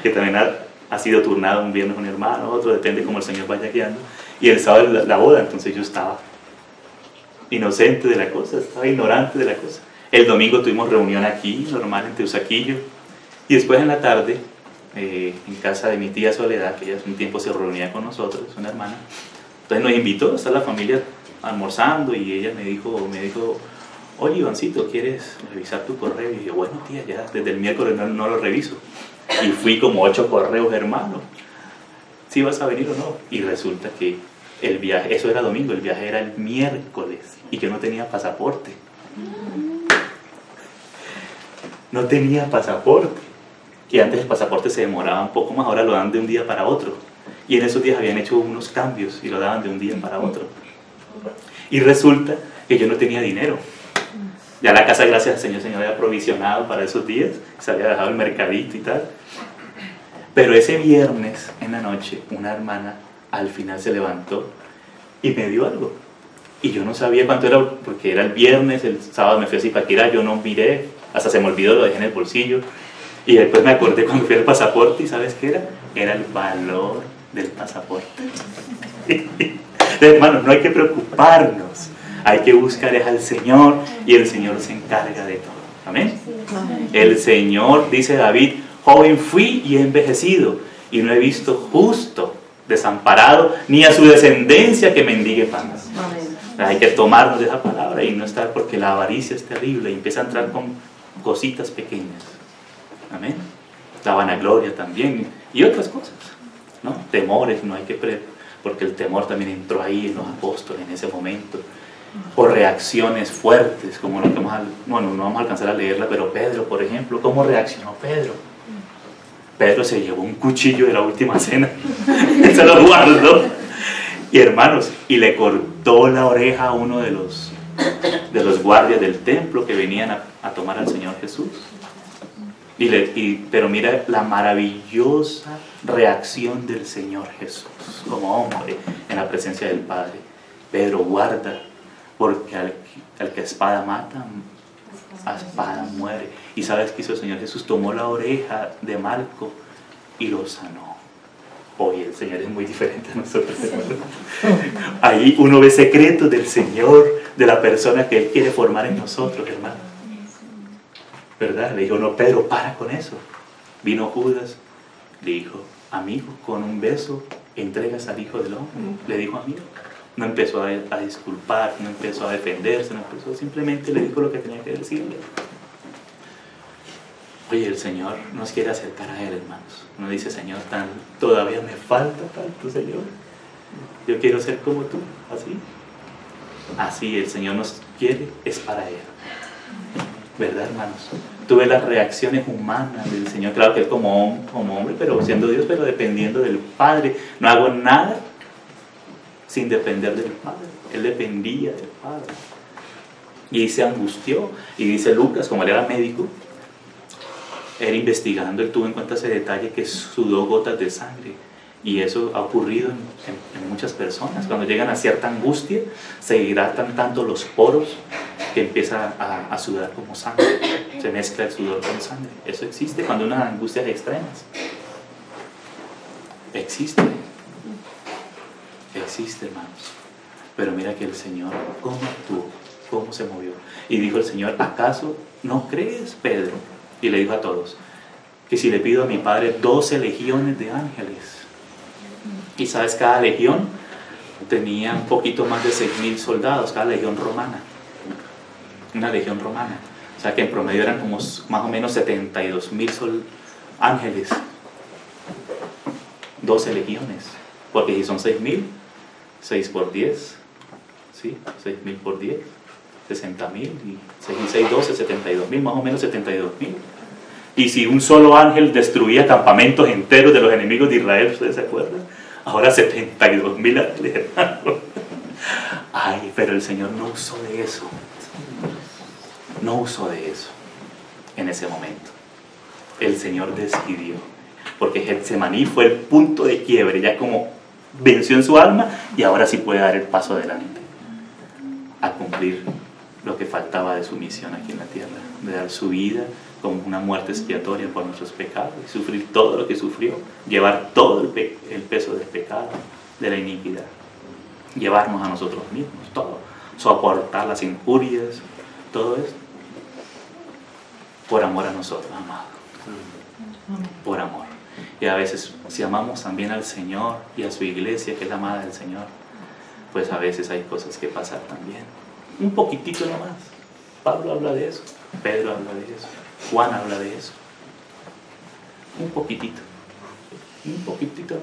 [SPEAKER 1] que también ha sido turnado un viernes un hermano, otro, depende cómo el Señor vaya guiando. Y el sábado la boda, entonces yo estaba inocente de la cosa, estaba ignorante de la cosa. El domingo tuvimos reunión aquí, normal, en Teusaquillo, y después en la tarde, en casa de mi tía Soledad, que ella hace un tiempo se reunía con nosotros, una hermana, entonces nos invitó, está la familia almorzando, y ella me dijo, oye, Ivancito, ¿quieres revisar tu correo? Y yo, bueno, tía, ya desde el miércoles no lo reviso. Y fui como 8 correos, hermano. ¿Sí vas a venir o no? Y resulta que el viaje, eso era domingo, el viaje era el miércoles y yo no tenía pasaporte. No tenía pasaporte. Y antes el pasaporte se demoraba un poco más, ahora lo dan de un día para otro. Y en esos días habían hecho unos cambios y lo daban de un día para otro. Y resulta que yo no tenía dinero. Ya la casa, gracias al Señor, el Señor había provisionado para esos días, se había dejado el mercadito y tal. Pero ese viernes en la noche, una hermana al final se levantó y me dio algo. Y yo no sabía cuánto era, porque era el viernes, el sábado me fui a Zipaquirá, yo no miré, hasta se me olvidó, lo dejé en el bolsillo. Y después me acordé cuando fui al pasaporte, y ¿sabes qué era? Era el valor del pasaporte. Hermanos, no hay que preocuparnos. Hay que buscar al Señor y el Señor se encarga de todo. ¿Amén? El Señor, dice David, joven fui y he envejecido y no he visto justo desamparado ni a su descendencia que mendigue pan. Hay que tomarnos de esa palabra y no estar, porque la avaricia es terrible y empieza a entrar con cositas pequeñas. Amén. La vanagloria también y otras cosas, ¿no? Temores, no hay que porque el temor también entró ahí en los apóstoles en ese momento. O reacciones fuertes, como lo que no vamos a alcanzar a leerla, pero Pedro, por ejemplo, ¿cómo reaccionó Pedro? Pedro se llevó un cuchillo de la última cena, se lo guardó, y hermanos, y le cortó la oreja a uno de los guardias del templo que venían a tomar al Señor Jesús. Pero mira la maravillosa reacción del Señor Jesús como hombre en la presencia del Padre. Pedro, guarda, porque al que a espada mata, a espada muere. ¿Y sabes qué hizo el Señor Jesús? Tomó la oreja de Marco y lo sanó. Hoy el Señor es muy diferente a nosotros, hermanos. Ahí uno ve secretos del Señor, de la persona que Él quiere formar en nosotros, hermano. ¿Verdad? Le dijo, no, Pedro, para con eso. Vino Judas, le dijo, amigo, con un beso entregas al Hijo del Hombre. Le dijo, amigo. No empezó a disculpar, no empezó a defenderse, simplemente le dijo lo que tenía que decirle. Oye, el Señor nos quiere acercar a Él, hermanos. Nos dice, Señor, todavía me falta tanto, Señor. Yo quiero ser como tú, así. Así el Señor nos quiere, es para Él. ¿Verdad, hermanos? Tú ves las reacciones humanas del Señor, claro que Él como hombre, pero siendo Dios, pero dependiendo del Padre. No hago nada sin depender del Padre. Él dependía del Padre. Y se angustió. Y dice Lucas, como él era médico, él investigando, él tuvo en cuenta ese detalle que sudó gotas de sangre. Y eso ha ocurrido en muchas personas. Cuando llegan a cierta angustia, se hidratan tanto los poros que empieza a sudar como sangre. Se mezcla el sudor con sangre. Eso existe cuando unas angustias extremas. Existe, hermanos. Pero mira que el Señor, ¿cómo actuó? ¿Cómo se movió? Y dijo el Señor, ¿acaso no crees, Pedro? Y le dijo a todos, que si le pido a mi Padre 12 legiones de ángeles. Y sabes, cada legión tenía un poquito más de 6.000 soldados, cada legión romana. Una legión romana. O sea que en promedio eran como más o menos 72.000 ángeles. 12 legiones. Porque si son 6.000, 6 por 10, ¿sí? 6.000 por 10, 60.000, y 6 y 6, 12, 72.000, más o menos 72.000. Y si un solo ángel destruía campamentos enteros de los enemigos de Israel, ¿ustedes se acuerdan? Ahora 72.000 ángeles, hermano. Ay, pero el Señor no usó de eso. No usó de eso en ese momento. El Señor decidió. Porque Getsemaní fue el punto de quiebre, ya como venció en su alma y ahora sí puede dar el paso adelante a cumplir lo que faltaba de su misión aquí en la tierra, de dar su vida como una muerte expiatoria por nuestros pecados y sufrir todo lo que sufrió, llevar todo el peso del pecado, de la iniquidad, llevarnos a nosotros mismos, todo, soportar las injurias, todo esto, por amor a nosotros, amados, por amor. Y a veces, si amamos también al Señor y a su iglesia, que es la amada del Señor, pues a veces hay cosas que pasar también. Un poquitito nomás. Pablo habla de eso, Pedro habla de eso, Juan habla de eso. Un poquitito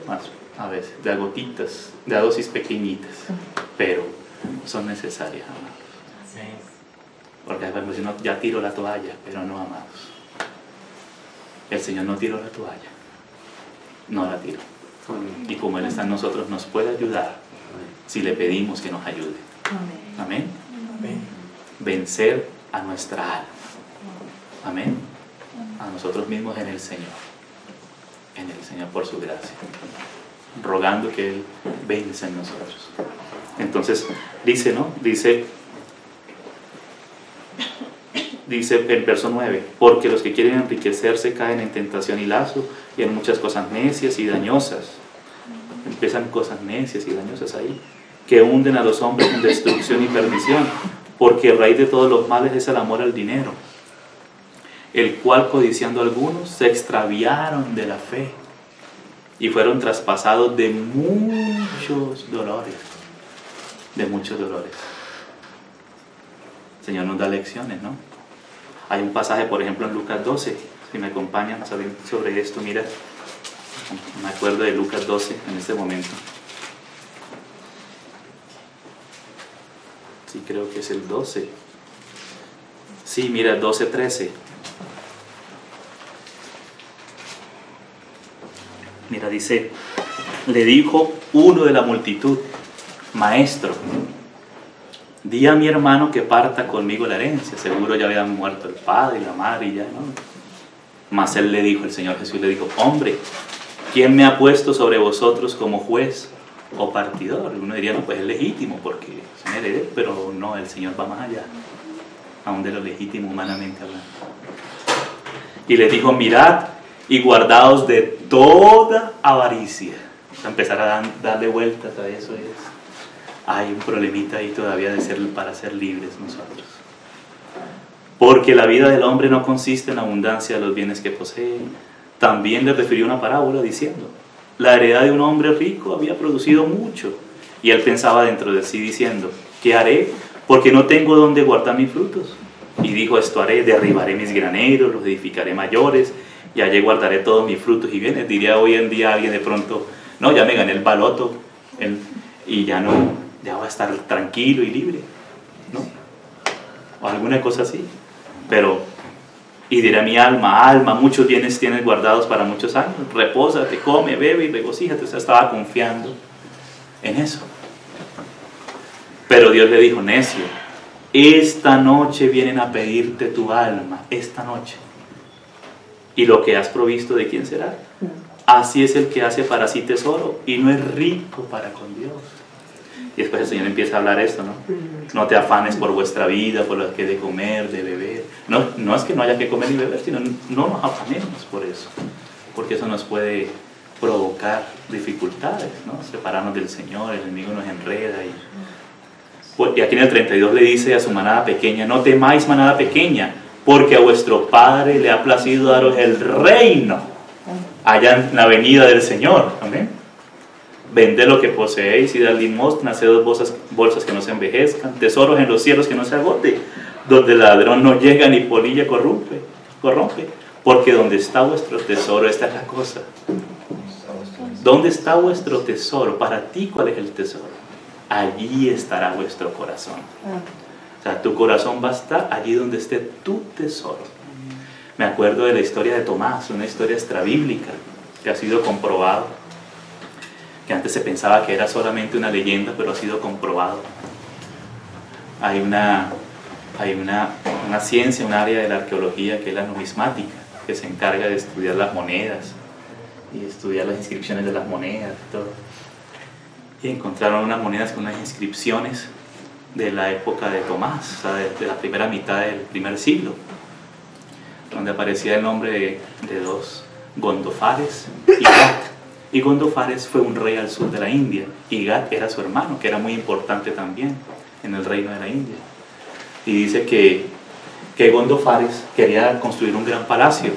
[SPEAKER 1] más, a veces, de a gotitas, de a dosis pequeñitas, pero son necesarias, amados. Porque a veces no, ya tiro la toalla, pero no, amados. El Señor no tiró la toalla. No la tiró. Y como Él está en nosotros, nos puede ayudar si le pedimos que nos ayude. Amén. Vencer a nuestra alma. Amén. A nosotros mismos en el Señor. En el Señor por su gracia. Rogando que Él vence en nosotros. Entonces, dice, ¿no? Dice el verso 9, porque los que quieren enriquecerse caen en tentación y lazo y en muchas cosas necias y dañosas. Empiezan cosas necias y dañosas ahí, que hunden a los hombres en destrucción y perdición, porque raíz de todos los males es el amor al dinero, el cual codiciando algunos se extraviaron de la fe y fueron traspasados de muchos dolores. El Señor nos da lecciones, ¿no? Hay un pasaje, por ejemplo, en Lucas 12, si me acompañan sobre esto, mira, me acuerdo de Lucas 12 en este momento. Sí, creo que es el 12. Sí, mira, 12:13. Mira, dice, le dijo uno de la multitud: Maestro, di a mi hermano que parta conmigo la herencia. Seguro ya habían muerto el padre y la madre y ya, ¿no? Mas él le dijo, el Señor Jesús le dijo: hombre, ¿quién me ha puesto sobre vosotros como juez o partidor? Uno diría, no, pues es legítimo porque son herederos, pero no, el Señor va más allá, aún de lo legítimo humanamente hablando. Y les dijo: mirad y guardaos de toda avaricia. Empezar a darle vueltas a eso hay un problemita ahí todavía para ser libres nosotros. Porque la vida del hombre no consiste en abundancia de los bienes que posee. También le refirió una parábola diciendo: la heredad de un hombre rico había producido mucho. Y él pensaba dentro de sí diciendo: ¿qué haré? Porque no tengo donde guardar mis frutos. Y dijo: esto haré, derribaré mis graneros, los edificaré mayores, y allí guardaré todos mis frutos y bienes. Diría hoy en día alguien de pronto: no, ya me gané el baloto y ya va a estar tranquilo y libre, ¿no? O alguna cosa así. Pero, y dirá mi alma: alma, muchos bienes tienes guardados para muchos años, repósate, come, bebe y regocíjate. O sea, estaba confiando en eso. Pero Dios le dijo: necio, esta noche vienen a pedirte tu alma, esta noche. ¿Y lo que has provisto de quién será? Así es el que hace para sí tesoro y no es rico para con Dios. Y después el Señor empieza a hablar esto, ¿no? No te afanes por vuestra vida, por lo que de comer, de beber. No es que no haya que comer y beber, sino no nos afanemos por eso, porque eso nos puede provocar dificultades, ¿no? Separarnos del Señor, el enemigo nos enreda. Y aquí en el 32 le dice a su manada pequeña: no temáis, manada pequeña, porque a vuestro Padre le ha placido daros el reino allá en la venida del Señor. Amén. Vended lo que poseéis y dad limosna, haced bolsas que no se envejezcan, tesoros en los cielos que no se agote, donde el ladrón no llega ni polilla corrompe. Porque donde está vuestro tesoro, esta es la cosa. ¿Dónde está vuestro tesoro? Para ti, ¿cuál es el tesoro? Allí estará vuestro corazón. O sea, tu corazón va a estar allí donde esté tu tesoro. Me acuerdo de la historia de Tomás, una historia extrabíblica que ha sido comprobado, que antes se pensaba que era solamente una leyenda, pero ha sido comprobado. Hay una ciencia, un área de la arqueología que es la numismática, que se encarga de estudiar las monedas y estudiar las inscripciones de las monedas y todo. Y encontraron unas monedas con unas inscripciones de la época de Tomás, o sea, de la primera mitad del primer siglo, donde aparecía el nombre de dos, Gondofares y Gat. Y Gondofares fue un rey al sur de la India, y Gat era su hermano, que era muy importante también en el reino de la India. Y dice que Gondofares quería construir un gran palacio,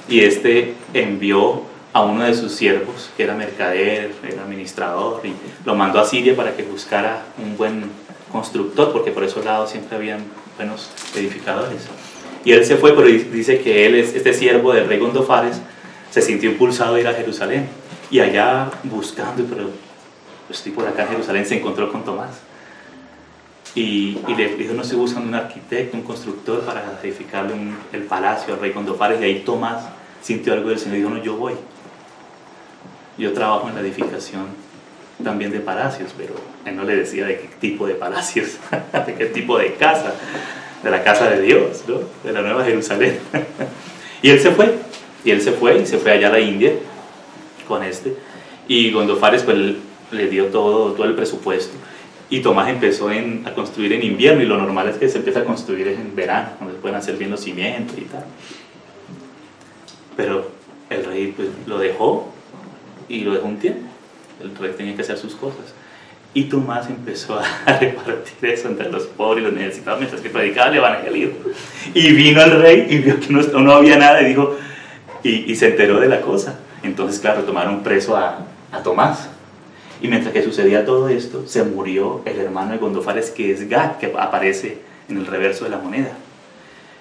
[SPEAKER 1] y este envió a uno de sus siervos, que era mercader, era administrador, y lo mandó a Siria para que buscara un buen constructor, porque por esos lados siempre habían buenos edificadores. Y él se fue, pero dice que este siervo del rey Gondofares se sintió impulsado a ir a Jerusalén, y allá buscando, pero estoy por acá en Jerusalén, se encontró con Tomás y le dijo: no estoy buscando un arquitecto, un constructor para edificarle el palacio al rey Gondofares. Y ahí Tomás sintió algo del Señor y dijo: no, yo voy. Yo trabajo en la edificación también de palacios, pero él no le decía de qué tipo de palacios, de qué tipo de casa, de la casa de Dios, ¿no? De la Nueva Jerusalén. Y él se fue allá a la India con y Gondofares pues le dio todo el presupuesto, y Tomás empezó a construir en invierno, y lo normal es que se empieza a construir en verano, donde se pueden hacer bien los cimientos y tal. Pero el rey pues lo dejó, y lo dejó un tiempo. El rey tenía que hacer sus cosas, y Tomás empezó a repartir eso entre los pobres y los necesitados mientras que predicaba el evangelio. Y vino el rey y vio que no había nada, y dijo, y se enteró de la cosa. Entonces, claro, tomaron preso a Tomás, Y mientras que sucedía todo esto, se murió el hermano de Gondofares, que es Gad, que aparece en el reverso de la moneda.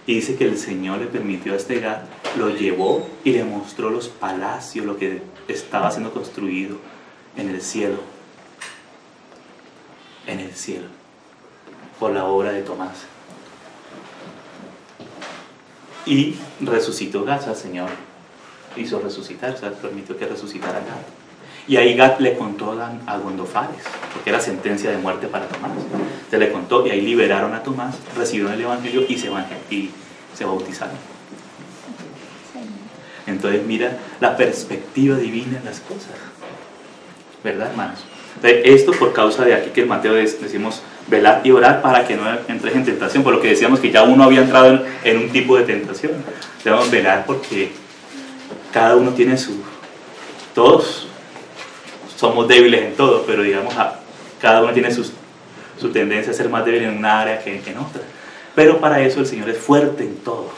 [SPEAKER 1] Y dice que el Señor le permitió a este Gad, lo llevó y le mostró los palacios, lo que estaba siendo construido en el cielo. En el cielo, por la obra de Tomás. Y resucitó Gad, al Señor hizo resucitar, o sea, permitió que resucitara Gad. Y ahí Gad le contó a Gondofares, porque era sentencia de muerte para Tomás. Se le contó y ahí liberaron a Tomás, recibieron el Evangelio y se bautizaron. Entonces mira la perspectiva divina en las cosas, ¿verdad, hermanos? Entonces, esto por causa de aquí que en Mateo decimos velar y orar para que no entres en tentación, por lo que decíamos que ya uno había entrado en un tipo de tentación. Debemos velar porque cada uno tiene todos somos débiles en todo, pero digamos, cada uno tiene su tendencia a ser más débil en una área que en otra. Pero para eso el Señor es fuerte en todo.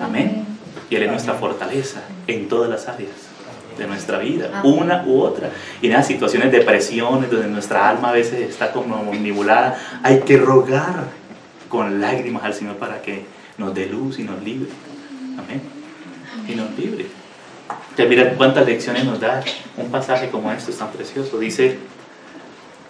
[SPEAKER 1] Amén. Y Él es nuestra fortaleza en todas las áreas de nuestra vida, una u otra. Y en las situaciones de presiones donde nuestra alma a veces está como omnibulada, hay que rogar con lágrimas al Señor para que nos dé luz y nos libre. Amén. Y nos libre. Ya mira cuántas lecciones nos da un pasaje como este, es tan precioso. Dice,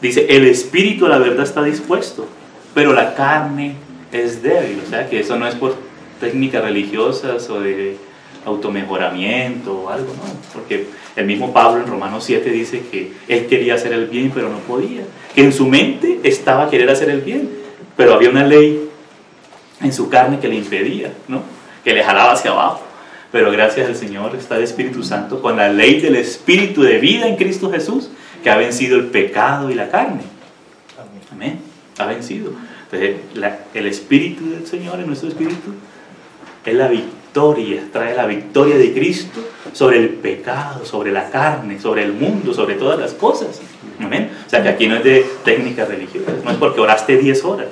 [SPEAKER 1] el espíritu a la verdad está dispuesto, pero la carne es débil. O sea que eso no es por técnicas religiosas o de automejoramiento o algo, no. Porque el mismo Pablo en Romanos 7 dice que él quería hacer el bien, pero no podía. Que en su mente estaba querer hacer el bien, pero había una ley en su carne que le impedía, ¿no? Que le jalaba hacia abajo. Pero gracias al Señor está el Espíritu Santo con la ley del Espíritu de vida en Cristo Jesús, que ha vencido el pecado y la carne. Amén. Ha vencido. Entonces, el Espíritu del Señor en nuestro Espíritu es la victoria, trae la victoria de Cristo sobre el pecado, sobre la carne, sobre el mundo, sobre todas las cosas. Amén. O sea que aquí no es de técnicas religiosas, no es porque oraste 10 horas.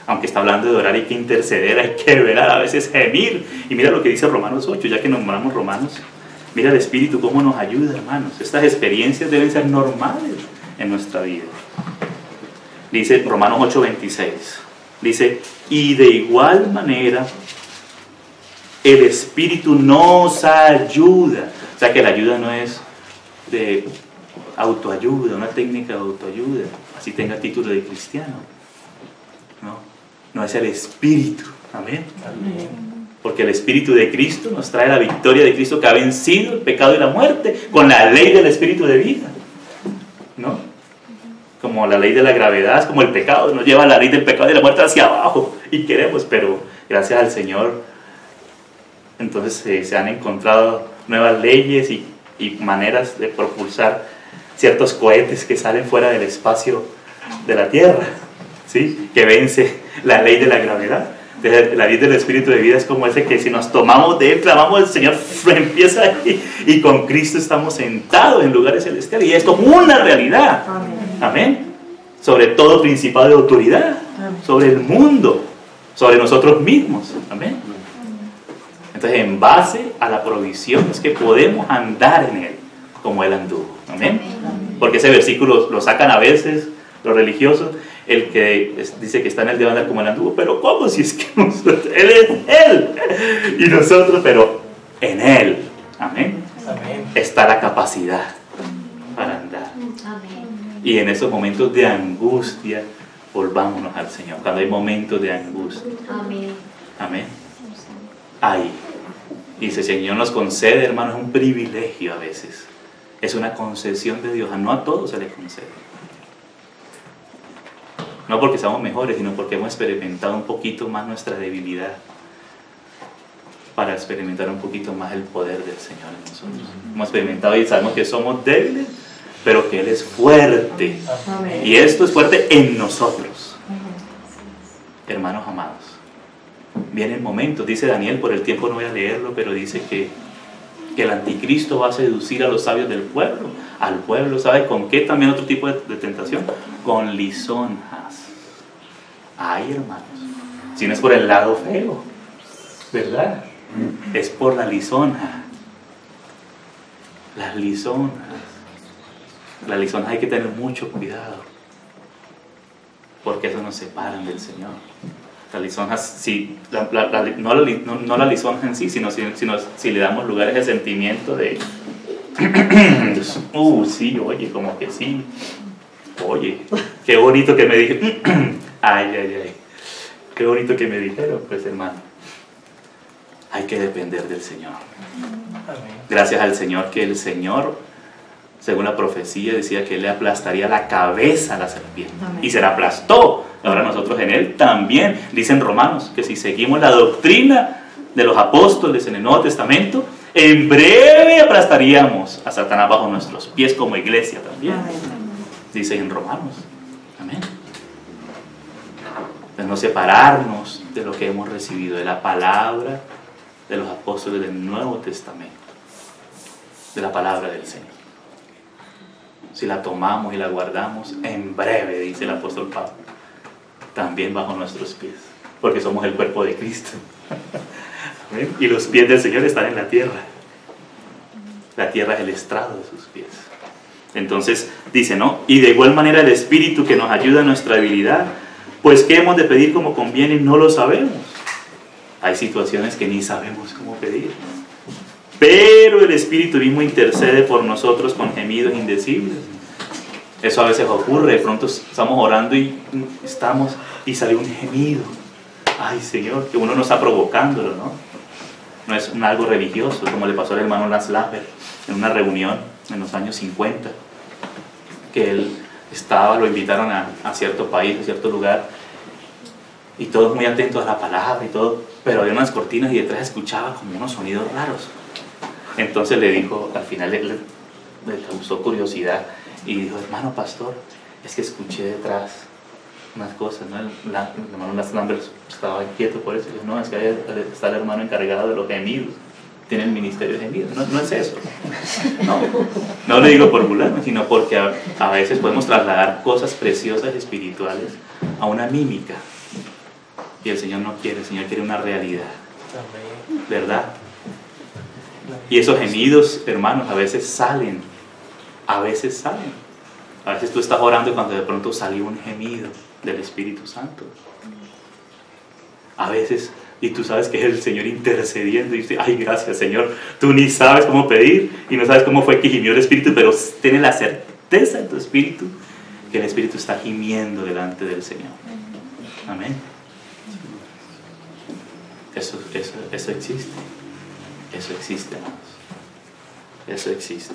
[SPEAKER 1] Aunque está hablando de orar, hay que interceder, hay que velar, a veces gemir. Y mira lo que dice Romanos 8, ya que nombramos Romanos. Mira el Espíritu cómo nos ayuda, hermanos. Estas experiencias deben ser normales en nuestra vida. Dice Romanos 8:26. Dice, y de igual manera el Espíritu nos ayuda. O sea que la ayuda no es de autoayuda, una técnica de autoayuda, así tenga título de cristiano. No es el Espíritu. Amén. Amén. Porque el Espíritu de Cristo nos trae la victoria de Cristo que ha vencido el pecado y la muerte con la ley del Espíritu de vida. ¿No? Como la ley de la gravedad, es como el pecado, nos lleva la ley del pecado y de la muerte hacia abajo. Y queremos, pero gracias al Señor, entonces se han encontrado nuevas leyes y maneras de propulsar ciertos cohetes que salen fuera del espacio de la Tierra. ¿Sí? Que vence la ley de la gravedad. La ley del Espíritu de vida es como ese que si nos tomamos de él, clamamos al Señor, empieza ahí, y con Cristo estamos sentados en lugares celestiales, y esto es una realidad. Amén. Amén. Sobre todo principado de autoridad. Amén. Sobre el mundo, sobre nosotros mismos. Amén. Entonces, en base a la provisión es que podemos andar en él como él anduvo. Amén. Porque ese versículo lo sacan a veces los religiosos, el que dice que está en él debe andar como él anduvo, pero ¿cómo? Si es que nosotros, él es él y nosotros, pero en él, amén, amén, está la capacidad para andar. Amén. Y en esos momentos de angustia, volvámonos al Señor. Cuando hay momentos de angustia, amén, amén, ahí, y si el Señor nos concede, hermano, es un privilegio a veces, es una concesión de Dios, no a todos se les concede. No porque seamos mejores, sino porque hemos experimentado un poquito más nuestra debilidad para experimentar un poquito más el poder del Señor en nosotros. Hemos experimentado y sabemos que somos débiles, pero que Él es fuerte. Amén. Y esto es fuerte en nosotros. Hermanos amados, vienen momentos, dice Daniel, por el tiempo no voy a leerlo, pero dice que el anticristo va a seducir a los sabios del pueblo, al pueblo, ¿sabe con qué? También otro tipo de tentación, con lisonjas. Ay, hermanos, si no es por el lado feo, ¿verdad? Es por la lisonja. Las lisonjas. Las lisonjas hay que tener mucho cuidado, porque eso nos separan del Señor. Las lisonjas, si, no la lisonja en sí, sino si le damos lugar a ese sentimiento de sí, oye, como que sí, oye, qué bonito que me dijeron, ay, qué bonito que me dijeron. Pues hermano, hay que depender del Señor. Gracias al Señor, que el Señor, según la profecía, decía que Él le aplastaría la cabeza a la serpiente. Amén. Y se la aplastó. Ahora nosotros en Él también. Dicen Romanos que si seguimos la doctrina de los apóstoles en el Nuevo Testamento, en breve aplastaríamos a Satanás bajo nuestros pies como iglesia también. Amén. Dice en Romanos. Amén. De no separarnos de lo que hemos recibido, de la palabra de los apóstoles del Nuevo Testamento, de la palabra del Señor. Si la tomamos y la guardamos, en breve, dice el apóstol Pablo, también bajo nuestros pies, porque somos el cuerpo de Cristo. ¿Amén? Y los pies del Señor están en la tierra. La tierra es el estrado de sus pies. Entonces dice, ¿no? Y de igual manera el Espíritu que nos ayuda en nuestra debilidad, pues ¿qué hemos de pedir como conviene? No lo sabemos. Hay situaciones que ni sabemos cómo pedir. Pero el Espíritu mismo intercede por nosotros con gemidos indecibles. Eso a veces ocurre, de pronto estamos orando y sale un gemido. Ay, Señor, que uno no está provocándolo, ¿no? No es algo religioso, como le pasó al hermano Lance Lapper en una reunión en los años 50, que él lo invitaron a cierto país, a cierto lugar, y todos muy atentos a la palabra y todo, pero había unas cortinas y detrás escuchaba como unos sonidos raros. Entonces le dijo, al final le causó curiosidad y dijo, hermano pastor, es que escuché detrás unas cosas, ¿no? El hermano Lambert estaba quieto por eso, y dijo, no, es que ahí está el hermano encargado de los gemidos, tiene el ministerio de gemidos, no es eso. No le digo por burlarme, sino porque a veces podemos trasladar cosas preciosas espirituales a una mímica, y el Señor no quiere, el Señor quiere una realidad, ¿verdad? Y esos gemidos, hermanos, a veces salen. A veces tú estás orando y cuando de pronto salió un gemido del Espíritu Santo. A veces, y tú sabes que es el Señor intercediendo y dice, ay, gracias Señor, tú ni sabes cómo pedir y no sabes cómo fue que gimió el Espíritu, pero tienes la certeza en tu espíritu que el Espíritu está gimiendo delante del Señor. Amén. Eso existe. Eso existe, hermanos. Eso existe.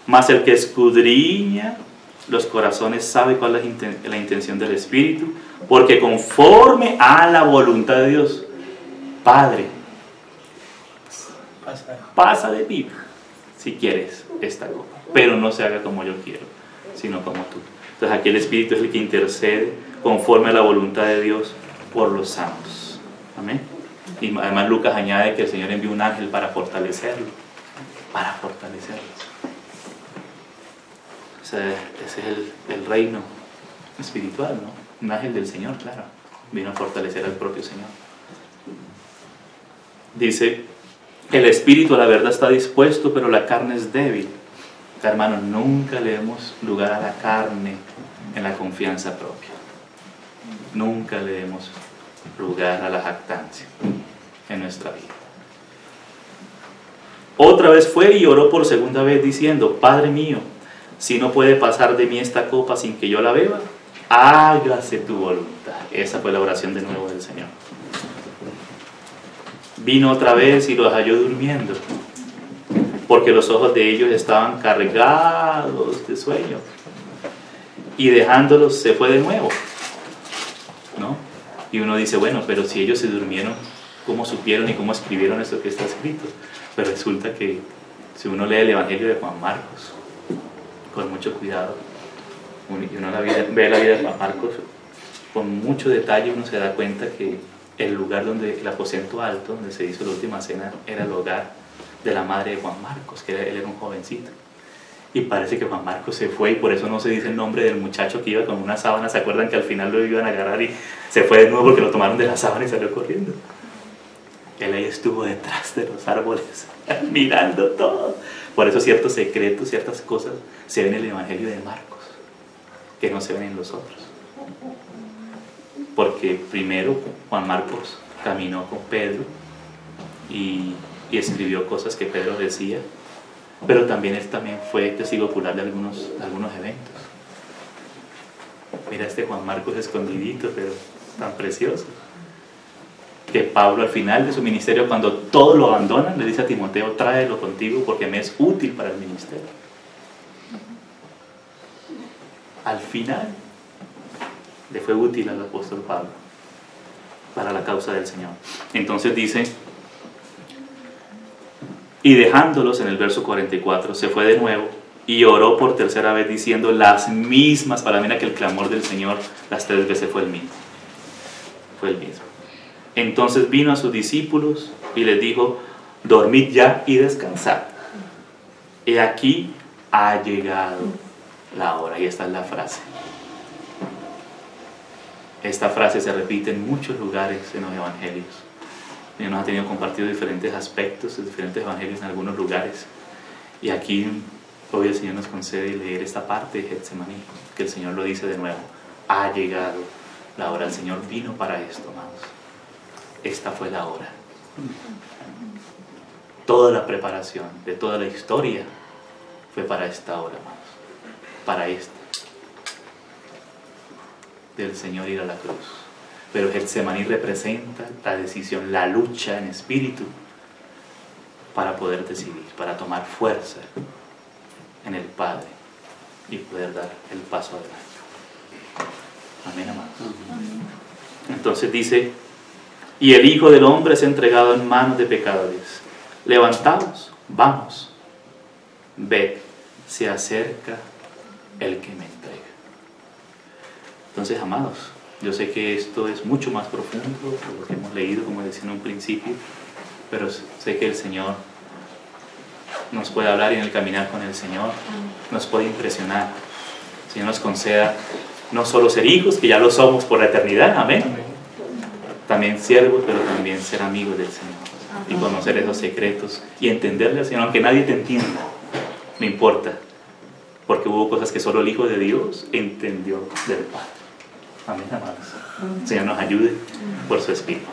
[SPEAKER 1] Mas el que escudriña los corazones sabe cuál es la intención del Espíritu, porque conforme a la voluntad de Dios, Padre, pasa de mí si quieres esta copa, pero no se haga como yo quiero, sino como tú. Entonces aquí el Espíritu es el que intercede conforme a la voluntad de Dios por los santos. Amén. Y además Lucas añade que el Señor envió un ángel para fortalecerlo. Para fortalecerlos. Ese es el reino espiritual, ¿no? Un ángel del Señor, claro. Vino a fortalecer al propio Señor. Dice, el espíritu a la verdad está dispuesto, pero la carne es débil. Hermanos, nunca le demos lugar a la carne en la confianza propia. Nunca le demos lugar a la jactancia en nuestra vida. Otra vez fue y oró por segunda vez diciendo, Padre mío, si no puede pasar de mí esta copa sin que yo la beba, hágase tu voluntad. Esa fue la oración de nuevo del Señor. Vino otra vez y los halló durmiendo, porque los ojos de ellos estaban cargados de sueño, y dejándolos se fue de nuevo, ¿no? Y uno dice, bueno, pero si ellos se durmieron, ¿cómo supieron y cómo escribieron esto que está escrito? Pero resulta que si uno lee el Evangelio de Juan Marcos con mucho cuidado, y uno ve la vida de Juan Marcos con mucho detalle, uno se da cuenta que el lugar donde, el aposento alto donde se hizo la última cena, era el hogar de la madre de Juan Marcos, que él era un jovencito. Y parece que Juan Marcos se fue, y por eso no se dice el nombre del muchacho que iba con una sábana. ¿Se acuerdan que al final lo iban a agarrar y se fue de nuevo porque lo tomaron de la sábana y salió corriendo? Él ahí estuvo detrás de los árboles, mirando todo. Por eso ciertos secretos, ciertas cosas se ven en el Evangelio de Marcos, que no se ven en los otros. Porque primero Juan Marcos caminó con Pedro y escribió cosas que Pedro decía, pero también él también fue testigo ocular de algunos eventos. Mira este Juan Marcos escondidito, pero tan precioso, que Pablo al final de su ministerio, cuando todos lo abandonan, le dice a Timoteo: tráelo contigo porque me es útil para el ministerio. Al final le fue útil al apóstol Pablo para la causa del Señor. Entonces dice: y dejándolos, en el verso 44, se fue de nuevo y oró por tercera vez diciendo las mismas palabras. Mira que el clamor del Señor las 3 veces fue el mismo. Fue el mismo. Entonces vino a sus discípulos y les dijo: dormid ya y descansad. He aquí ha llegado la hora. Y esta es la frase. Esta frase se repite en muchos lugares en los evangelios. Dios nos ha tenido compartido diferentes aspectos de diferentes evangelios en algunos lugares. Y aquí hoy el Señor nos concede leer esta parte de Getsemaní, que el Señor lo dice de nuevo: ha llegado la hora. El Señor vino para esto, amados. Esta fue la hora. Toda la preparación de toda la historia fue para esta hora, amados. Para esta. Del Señor ir a la cruz. Pero Getsemaní representa la decisión, la lucha en espíritu para poder decidir, para tomar fuerza en el Padre y poder dar el paso adelante. Amén, amados. Entonces dice: y el Hijo del Hombre es entregado en manos de pecadores. Levantaos, vamos, ved, se acerca el que me entrega. Entonces, amados, yo sé que esto es mucho más profundo por lo que hemos leído, como decía en un principio, pero sé que el Señor nos puede hablar, y en el caminar con el Señor nos puede impresionar. El Señor nos conceda no solo ser hijos, que ya lo somos por la eternidad, amén, también siervos, pero también ser amigos del Señor y conocer esos secretos y entenderle al Señor, aunque nadie te entienda, no importa, porque hubo cosas que solo el Hijo de Dios entendió del Padre. Amén, amados. El Señor nos ayude por su Espíritu.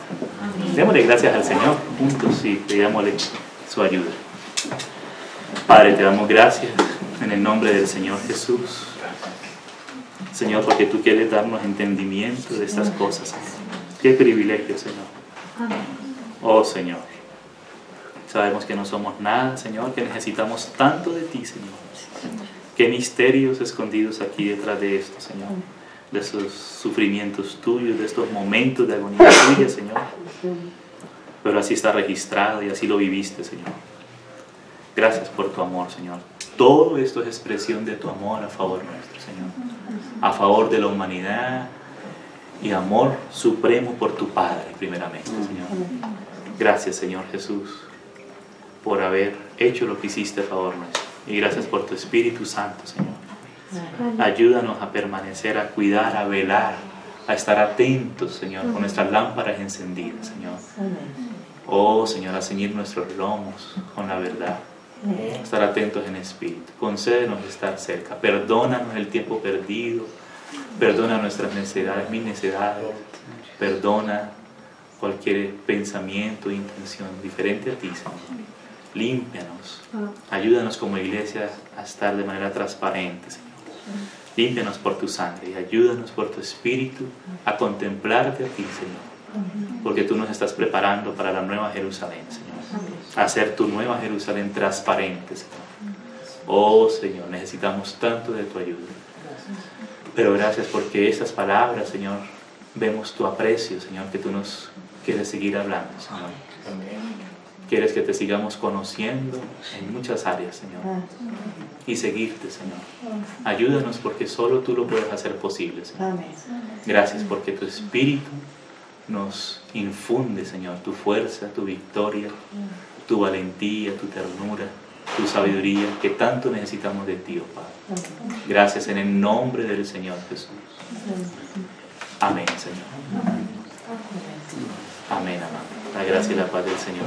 [SPEAKER 1] Démosle gracias al Señor juntos y pidámosle su ayuda. Padre, te damos gracias en el nombre del Señor Jesús. Señor, porque tú quieres darnos entendimiento de estas cosas, Señor. Qué privilegio, Señor. Oh, Señor. Sabemos que no somos nada, Señor, que necesitamos tanto de ti, Señor. Qué misterios escondidos aquí detrás de esto, Señor. De esos sufrimientos tuyos, de estos momentos de agonía tuya, Señor. Pero así está registrado y así lo viviste, Señor. Gracias por tu amor, Señor. Todo esto es expresión de tu amor a favor nuestro, Señor. A favor de la humanidad y amor supremo por tu Padre, primeramente, Señor. Gracias, Señor Jesús, por haber hecho lo que hiciste a favor nuestro. Y gracias por tu Espíritu Santo, Señor. Ayúdanos a permanecer, a cuidar, a velar, a estar atentos, Señor, con nuestras lámparas encendidas, Señor. Oh, Señor, a ceñir nuestros lomos con la verdad. Estar atentos en espíritu. Concédenos estar cerca. Perdónanos el tiempo perdido. Perdona nuestras necesidades, mis necesidades. Perdona cualquier pensamiento e intención diferente a ti, Señor. Límpianos. Ayúdanos como iglesia a estar de manera transparente, Señor. Límpianos por tu sangre y ayúdanos por tu Espíritu a contemplarte a ti, Señor. Porque tú nos estás preparando para la nueva Jerusalén, Señor. A hacer tu nueva Jerusalén transparente, Señor. Oh, Señor, necesitamos tanto de tu ayuda. Pero gracias porque esas palabras, Señor, vemos tu aprecio, Señor, que tú nos quieres seguir hablando, Señor. Quieres que te sigamos conociendo en muchas áreas, Señor. Y seguirte, Señor. Ayúdanos porque solo tú lo puedes hacer posible, Señor. Gracias porque tu Espíritu nos infunde, Señor, tu fuerza, tu victoria, tu valentía, tu ternura, tu sabiduría, que tanto necesitamos de ti, oh Padre. Gracias en el nombre del Señor Jesús. Amén, Señor. Amén, amado. La gracia y la paz del Señor.